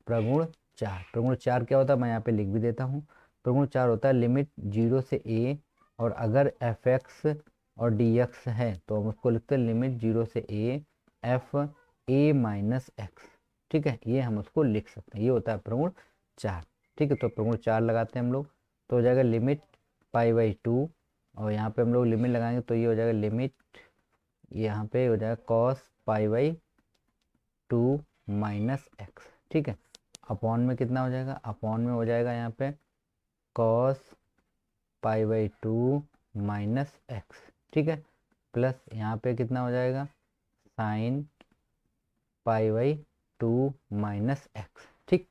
प्रगुण 4। प्रगुण 4 क्या होता है, मैं यहाँ पे लिख भी देता हूँ। प्रगुण 4 होता है लिमिट 0 से a, और अगर fx और dx है तो हम उसको लिखते हैं लिमिट 0 से a f a minus x, ठीक है, ये हम उसको लिख सकते हैं, ये होता है प्रगुण 4, ठीक है। तो प्रगुण 4 लगाते हैं हम लोग, तो हो जाएगा लिमिट π/2, और यहाँ पे हम लोग लिमिट लगाएंगे तो ये हो जाएगा लिमिट, यहाँ पे हो जाएगा cos π/2 माइनस x, ठीक है, अपॉन में कितना हो जाएगा, अपॉन में हो जाएगा यहाँ पे cos π/2 माइनस x, ठीक है, प्लस यहाँ पे कितना हो जाएगा sin π/2 माइनस x, ठीक।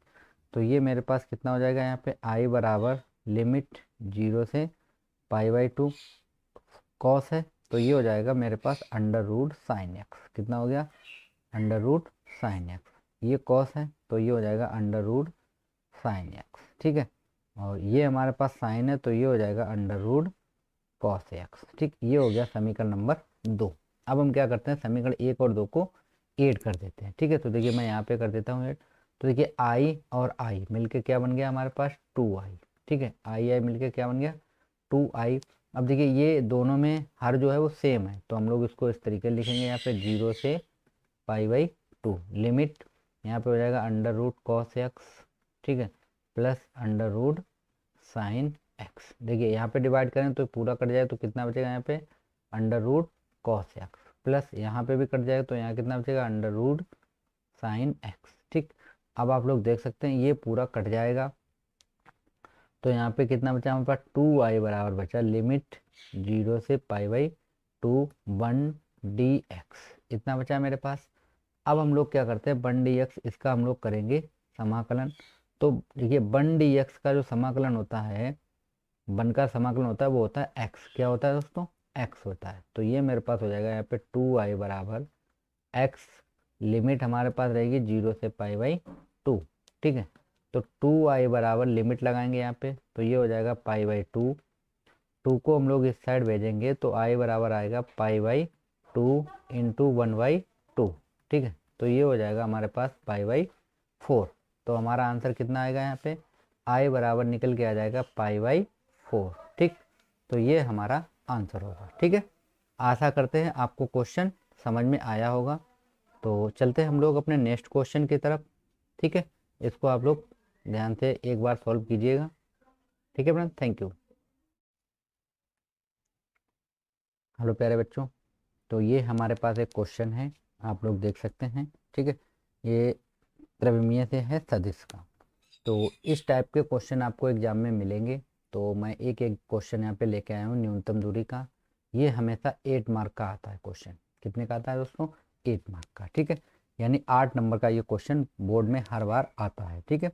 तो ये मेरे पास कितना हो जाएगा यहाँ पे आई बराबर लिमिट 0 से π/2 कॉस है, तो ये हो जाएगा मेरे पास अंडर रूट साइन एक्स। कितना हो गया? Under root sine x. ये कॉस है तो ये हो जाएगा अंडर रूट साइन एक्स। ठीक है, और ये हमारे पास साइन है तो ये हो जाएगा अंडर रूट कॉस एक्स। ठीक, ये हो गया समीकरण नंबर 2। अब हम क्या करते हैं, समीकरण 1 और 2 को ऐड कर देते हैं। ठीक है, तो देखिए मैं यहाँ पे कर देता हूँ ऐड। तो देखिए आई और आई मिलके क्या बन गया हमारे पास 2i। ठीक है, आई आई मिलके क्या बन गया 2i। अब देखिए ये दोनों में हर जो है वो सेम है, तो हम लोग इसको इस तरीके लिखेंगे यहाँ पे 0 से π/2 लिमिट यहाँ पे हो जाएगा अंडर रूट कॉस एक्स। ठीक है, plus under root sine x. देखिए यहाँ पे डिवाइड करें तो पूरा कट जाए तो कितना बचेगा यहाँ पे under root cos x, plus यहाँ पे भी कट जाएगा तो यहाँ कितना बचेगा अंडर रूट साइन एक्स। ठीक, अब आप लोग देख सकते हैं ये पूरा कट जाएगा तो यहाँ पे कितना बचा हमारे पास 2i बराबर बचा लिमिट 0 से π/2 1dx। इतना बचा मेरे पास। अब हम लोग क्या करते हैं 1dx इसका हम लोग करेंगे समाकलन। तो देखिए 1dx का जो समाकलन होता है, 1 का समाकलन होता है वो होता है x। क्या होता है दोस्तों? x होता है। तो ये मेरे पास हो जाएगा यहाँ पे 2i बराबर x। लिमिट हमारे पास रहेगी 0 से π/2। ठीक है, तो 2i बराबर लिमिट लगाएंगे यहाँ पे तो ये हो जाएगा π/2। 2 को हम लोग इस साइड भेजेंगे तो i बराबर आएगा π/2 इंटू 1/2। ठीक है, तो ये हो जाएगा हमारे पास π/4। तो हमारा आंसर कितना आएगा यहाँ पे i बराबर निकल के आ जाएगा π/4। ठीक, तो ये हमारा आंसर होगा। ठीक है, आशा करते हैं आपको क्वेश्चन समझ में आया होगा। तो चलते हैं हम लोग अपने नेक्स्ट क्वेश्चन की तरफ। ठीक है, इसको आप लोग ध्यान से एक बार सॉल्व कीजिएगा। ठीक है फ्रेंड, थैंक यू। हेलो प्यारे बच्चों, तो ये हमारे पास एक क्वेश्चन है, आप लोग देख सकते हैं। ठीक है, ये त्रिविमीय से है सदिश का। तो इस टाइप के क्वेश्चन आपको एग्जाम में मिलेंगे। तो मैं एक एक क्वेश्चन यहाँ पे लेके आया हूँ न्यूनतम दूरी का। ये हमेशा 8 मार्क का आता है क्वेश्चन। कितने का आता है दोस्तों? 8 मार्क का। ठीक है, यानी 8 नंबर का ये क्वेश्चन बोर्ड में हर बार आता है। ठीक है,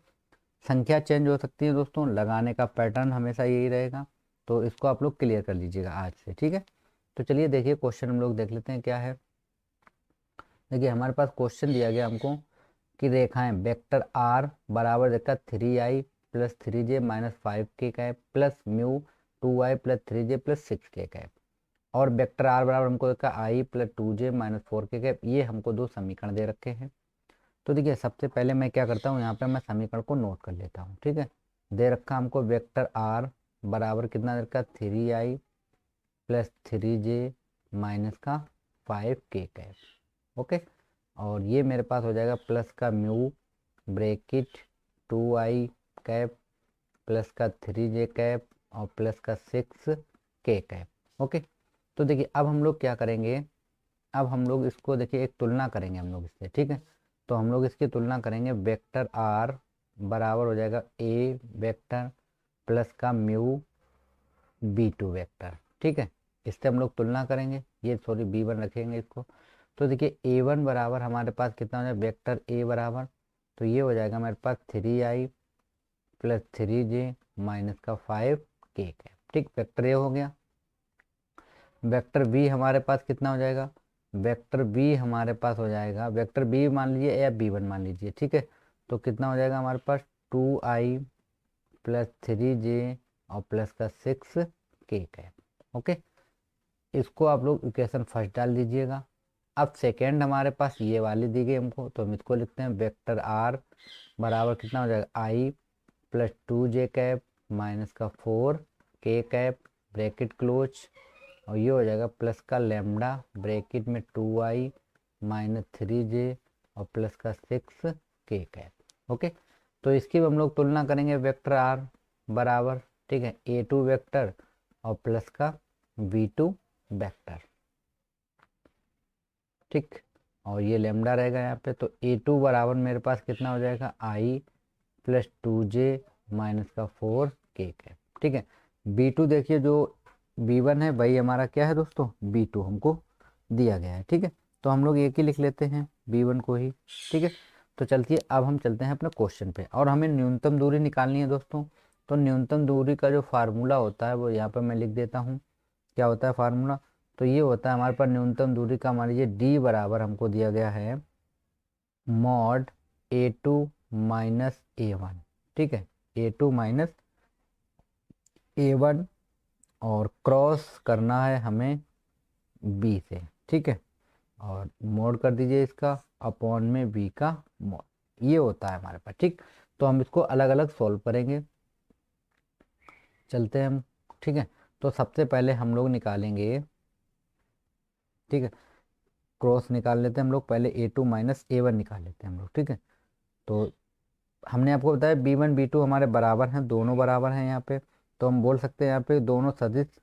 संख्या चेंज हो सकती है दोस्तों, लगाने का पैटर्न हमेशा यही रहेगा। तो इसको आप लोग क्लियर कर लीजिएगा आज से। ठीक है, तो चलिए देखिए क्वेश्चन हम लोग देख लेते हैं क्या है। देखिए हमारे पास क्वेश्चन दिया गया हमको कि रेखाएं वेक्टर आर बराबर देखा 3i plus 3j minus 5k cap plus mu 2i plus 3j plus 6k cap, और वेक्टर आर बराबर हमको देखा i plus 2j minus 4k cap. ये हमको दो समीकरण दे रखे हैं। तो देखिए सबसे पहले मैं क्या करता हूँ, यहाँ पे मैं समीकरण को नोट कर लेता हूँ। ठीक है, दे रखा हमको वेक्टर आर बराबर कितना दे रखा 3i प्लस 3j माइनस का 5k कैप। ओके, और ये मेरे पास हो जाएगा प्लस का mu bracket 2i cap plus का 3j कैप और प्लस का 6k कैप। ओके, तो देखिए अब हम लोग क्या करेंगे, अब हम लोग इसको देखिए एक तुलना करेंगे हम लोग इससे। ठीक है, तो हम लोग इसकी तुलना करेंगे। वेक्टर आर बराबर हो जाएगा ए वेक्टर प्लस का म्यू b2 वेक्टर। ठीक है, इससे हम लोग तुलना करेंगे। ये सॉरी b1 रखेंगे इसको। तो देखिए a1 बराबर हमारे पास कितना हो जाएगा वेक्टर a बराबर, तो ये हो जाएगा हमारे पास 3i प्लस 3j माइनस का 5k कैप। ठीक, वेक्टर a हो गया। वेक्टर b हमारे पास कितना हो जाएगा, वेक्टर b हमारे पास हो जाएगा, वेक्टर b मान लीजिए या b1 मान लीजिए। ठीक है, तो कितना हो जाएगा हमारे पास 2i प्लस 3j और प्लस का 6k कैप। ओके, इसको आप लोग इक्वेशन फर्स्ट डाल दीजिएगा। अब सेकेंड हमारे पास ये वाली दी गई हमको, तो हम इसको लिखते हैं वेक्टर आर बराबर कितना हो जाएगा i plus 2j cap minus का 4k कैप ब्रैकेट क्लोज, और ये हो जाएगा प्लस का लेमडा ब्रैकेट में 2i माइनस 3j और प्लस का 6k कैप। ओके, तो इसकी हम लोग तुलना करेंगे वेक्टर आर बराबर, ठीक है, a2 वेक्टर और प्लस का v2 वेक्टर। ठीक, और ये लेमडा रहेगा यहाँ पे। तो a2 बराबर मेरे पास कितना हो जाएगा i प्लस 2j माइनस का 4k कैप। ठीक है, b2 देखिए जो b1 है वही हमारा क्या है दोस्तों b2 हमको दिया गया है। ठीक है, तो हम लोग एक ही लिख लेते हैं b1 को ही। ठीक है, तो चलती है, अब हम चलते हैं अपने क्वेश्चन पे और हमें न्यूनतम दूरी निकालनी है दोस्तों। तो न्यूनतम दूरी का जो फार्मूला होता है वो यहाँ पर मैं लिख देता हूँ। क्या होता है फार्मूला? तो ये होता है हमारे पास न्यूनतम दूरी का, मान लीजिए डी बराबर हमको दिया गया है मॉड A2 माइनस A1। ठीक है, A2 माइनस A1 और क्रॉस करना है हमें B से। ठीक है, और मोड कर दीजिए इसका अपॉन में B का मोड, ये होता है हमारे पास। ठीक, तो हम इसको अलग अलग सॉल्व करेंगे, चलते हैं हम। ठीक है, तो सबसे पहले हम लोग निकालेंगे, ठीक है, क्रॉस निकाल लेते हैं हम लोग, पहले A2 माइनस A1 निकाल लेते हैं हम लोग। ठीक है, तो हमने आपको बताया B1 B2 हमारे बराबर हैं, दोनों बराबर हैं यहाँ पे। तो हम बोल सकते हैं यहाँ पे दोनों सदिश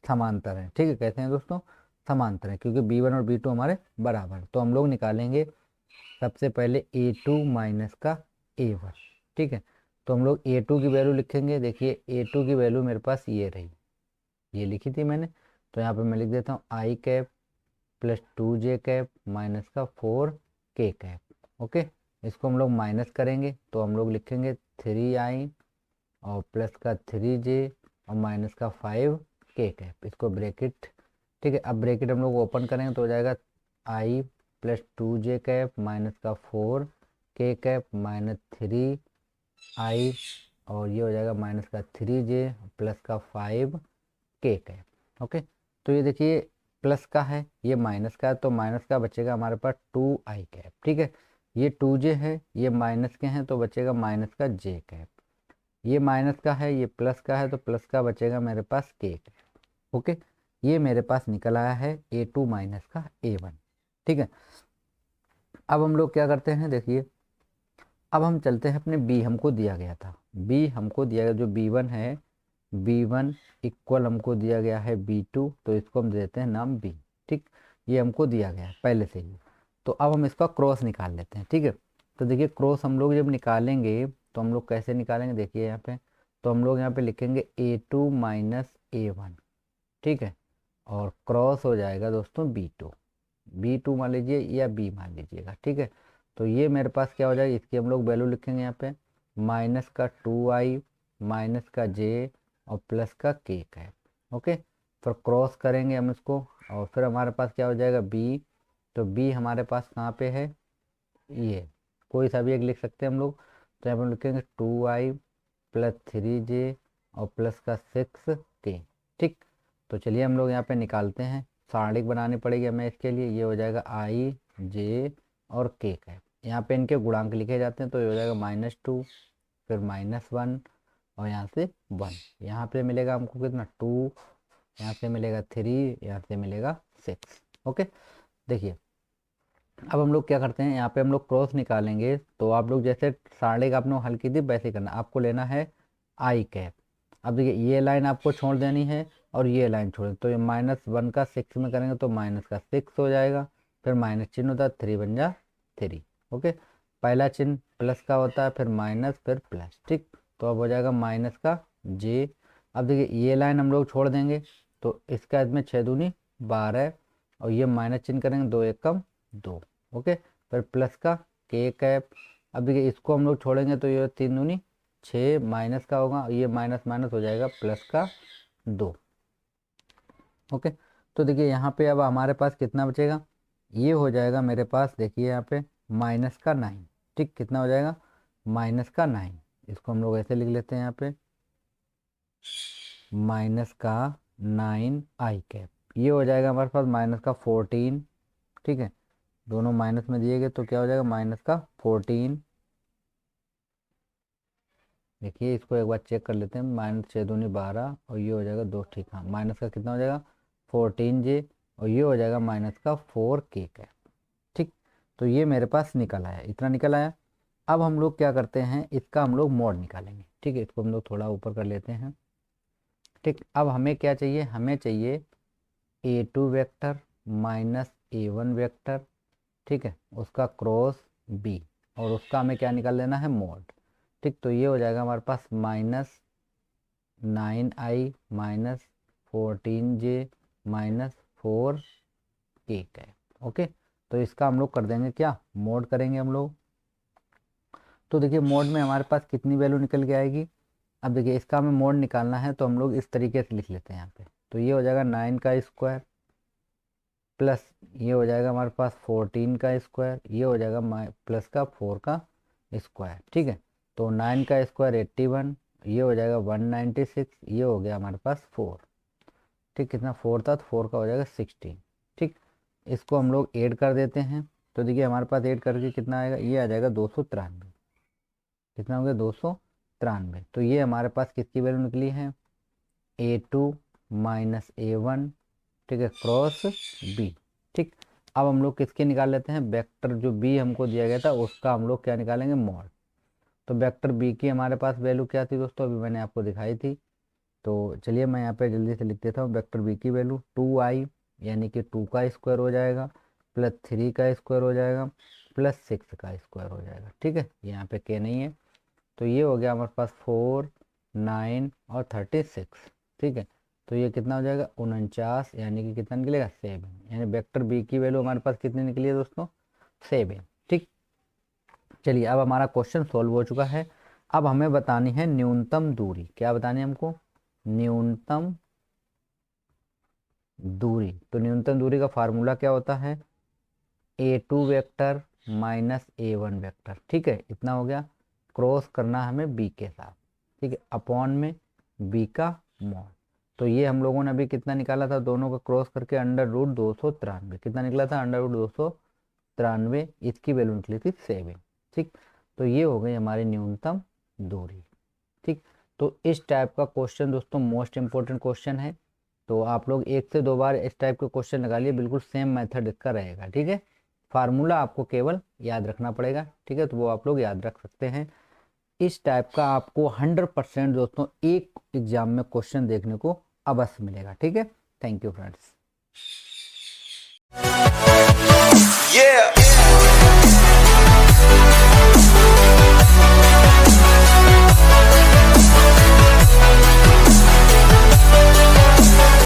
समांतर हैं। ठीक है, कहते हैं दोस्तों समांतर हैं क्योंकि B1 और B2 हमारे बराबर हैं। तो हम लोग निकालेंगे सबसे पहले A2 माइनस का A1। ठीक है, तो हम लोग A2 की वैल्यू लिखेंगे। देखिए A2 की वैल्यू मेरे पास ये रही, ये लिखी थी मैंने। तो यहाँ पे मैं लिख देता हूँ i cap plus 2j cap minus का 4k कैप। ओके, इसको हम लोग माइनस करेंगे तो हम लोग लिखेंगे 3i और प्लस का 3j और माइनस का 5k कैप, इसको ब्रैकेट। ठीक है, अब ब्रैकेट हम लोग ओपन करेंगे तो हो जाएगा i plus 2j cap minus का 4k कैप माइनस 3i और ये हो जाएगा माइनस का 3j प्लस का 5k कैप। ओके, तो ये देखिए प्लस का है, ये माइनस का है, तो माइनस का बचेगा हमारे पास 2i कैप। ठीक है, ये 2j है, ये माइनस के हैं तो बचेगा माइनस का j कैप। ये माइनस का है, ये प्लस का है, तो प्लस का बचेगा मेरे पास k कैप। ओके, ये मेरे पास निकल आया है A2 माइनस का A1। ठीक है, अब हम लोग क्या करते हैं, देखिए अब हम चलते हैं अपने B, हमको दिया गया था B, हमको दिया गया जो B1 है, B1 इक्वल हमको दिया गया है B2, तो इसको हम देते हैं नाम B। ठीक, ये हमको दिया गया है पहले से ही। तो अब हम इसका क्रॉस निकाल लेते हैं। ठीक है, तो देखिए क्रॉस हम लोग जब निकालेंगे तो हम लोग कैसे निकालेंगे, देखिए यहाँ पे। तो हम लोग यहाँ पे लिखेंगे A2 माइनस A1। ठीक है, और क्रॉस हो जाएगा दोस्तों B2 मान लीजिए या B मान लीजिएगा। ठीक है, तो ये मेरे पास क्या हो जाएगा, इसकी हम लोग वैल्यू लिखेंगे यहाँ पे माइनस का 2i माइनस का j और प्लस का k कैप। ओके, फिर क्रॉस करेंगे हम इसको और फिर हमारे पास क्या हो जाएगा B। तो B हमारे पास कहाँ पे है, ये कोई सा भी एक लिख सकते हैं हम लोग। तो यहाँ पे हम लिखेंगे 2i प्लस 3j और प्लस का 6k। ठीक, तो चलिए हम लोग यहाँ पे निकालते हैं, सारणिक बनानी पड़ेगी हमें इसके लिए। ये हो जाएगा i j और k कैप, यहाँ पे इनके गुणांक लिखे जाते हैं। तो ये हो जाएगा -2 फिर -1 और यहाँ से 1। यहाँ पे मिलेगा हमको कितना 2, यहाँ से मिलेगा 3, यहाँ से मिलेगा 6। ओके, देखिए अब हम लोग क्या करते हैं, यहाँ पे हम लोग क्रॉस निकालेंगे। तो आप लोग जैसे सारणिक आपने हल की थी वैसे करना, आपको लेना है आई कैप। अब देखिए ये लाइन आपको छोड़ देनी है और ये लाइन छोड़ देनी। तो ये -1 का 6 में करेंगे तो माइनस का 6 हो जाएगा, फिर माइनस चिन्ह होता है, 3 बन जा 3। ओके, पहला चिन्ह प्लस का होता है, फिर माइनस फिर प्लस। ठीक, तो अब हो जाएगा माइनस का j। अब देखिए ये लाइन हम लोग छोड़ देंगे तो इसका इसमें 6 दूनी 12 और ये माइनस चिन्ह करेंगे 2 एकम 2। ओके, फिर प्लस का k कैप। अब देखिए इसको हम लोग छोड़ेंगे तो ये 3 दूनी 6 माइनस का होगा, ये माइनस माइनस हो जाएगा प्लस का 2। ओके, तो देखिए यहाँ पे अब हमारे पास कितना बचेगा, ये हो जाएगा मेरे पास, देखिए यहाँ पे माइनस का 9। ठीक, कितना हो जाएगा माइनस का 9। इसको हम लोग ऐसे लिख लेते हैं यहाँ पे माइनस का 9i कैप। ये हो जाएगा हमारे पास माइनस का 14। ठीक है, दोनों माइनस में दिए गए तो क्या हो जाएगा माइनस का 14। देखिए इसको एक बार चेक कर लेते हैं, -6 दूनी 12 और ये हो जाएगा 2। ठीक, हाँ माइनस का कितना हो जाएगा 14j और ये हो जाएगा माइनस का 4k कैप। ठीक, तो ये मेरे पास निकल आया, इतना निकल आया। अब हम लोग क्या करते हैं, इसका हम लोग मॉड निकालेंगे। ठीक है, इसको हम लोग थोड़ा ऊपर कर लेते हैं। ठीक, अब हमें क्या चाहिए, हमें चाहिए A2 vector minus A1 vector. ठीक है, उसका क्रॉस B और उसका हमें क्या निकाल लेना है मॉड। ठीक, तो ये हो जाएगा हमारे पास -9i minus 14j minus 4k cap. Okay, तो इसका हम लोग कर देंगे क्या, मॉड करेंगे हम लोग। तो देखिए मोड में हमारे पास कितनी वैल्यू निकल के आएगी। अब देखिए इसका हमें मोड निकालना है तो हम लोग इस तरीके से लिख लेते हैं यहाँ पे। तो ये हो जाएगा 9 का स्क्वायर प्लस ये हो जाएगा हमारे पास 14 का स्क्वायर, ये हो जाएगा प्लस का 4 का स्क्वायर। ठीक है, तो 9 का स्क्वायर 81, ये हो जाएगा 196, ये हो गया हमारे पास 4। ठीक, कितना 4 था तो 4 का हो जाएगा 16। ठीक, इसको हम लोग ऐड कर देते हैं। तो देखिए हमारे पास ऐड करके कितना आएगा, ये आ जाएगा 293। कितना हो गया 293। तो ये हमारे पास किसकी वैल्यू निकली है, A2 माइनस A1, ठीक है, क्रॉस B। ठीक, अब हम लोग किसके निकाल लेते हैं, वेक्टर जो B हमको दिया गया था उसका हम लोग क्या निकालेंगे, मॉड। तो वेक्टर B की हमारे पास वैल्यू क्या थी दोस्तों, अभी मैंने आपको दिखाई थी। तो चलिए मैं यहाँ पे जल्दी से लिख देता हूँ। वेक्टर B की वैल्यू 2i यानी कि 2 का स्क्वायर हो जाएगा प्लस 3 का स्क्वायर हो जाएगा प्लस 6 का स्क्वायर हो जाएगा। ठीक है, यहाँ पे के नहीं है। तो ये हो गया हमारे पास 4, 9 और 36। ठीक है, तो ये कितना हो जाएगा 49, यानी कि कितना निकलेगा 7। यानी वेक्टर बी की वैल्यू हमारे पास कितनी निकली है दोस्तों, 7। ठीक, चलिए अब हमारा क्वेश्चन सॉल्व हो चुका है। अब हमें बतानी है न्यूनतम दूरी। क्या बतानी है हमको, न्यूनतम दूरी। तो न्यूनतम दूरी का फार्मूला क्या होता है, A2 vector minus A1 vector. ठीक है, इतना हो गया, क्रॉस करना हमें B के साथ। ठीक है, अपॉन में B का मॉड। तो ये हम लोगों ने अभी कितना निकाला था, दोनों का क्रॉस करके अंडर रूट 293। कितना निकला था, अंडर रूट 293। इसकी वैल्यू निकली थी 7। ठीक, तो ये हो गई हमारी न्यूनतम दूरी। ठीक, तो इस टाइप का क्वेश्चन दोस्तों मोस्ट इंपॉर्टेंट क्वेश्चन है। तो आप लोग 1 से 2 बार इस टाइप के क्वेश्चन निकालिए, बिल्कुल सेम मेथड इसका रहेगा। ठीक है, फार्मूला आपको केवल याद रखना पड़ेगा। ठीक है, तो वो आप लोग याद रख सकते हैं। इस टाइप का आपको 100% दोस्तों एक एग्जाम में क्वेश्चन देखने को अवश्य मिलेगा। ठीक है, थैंक यू फ्रेंड्स।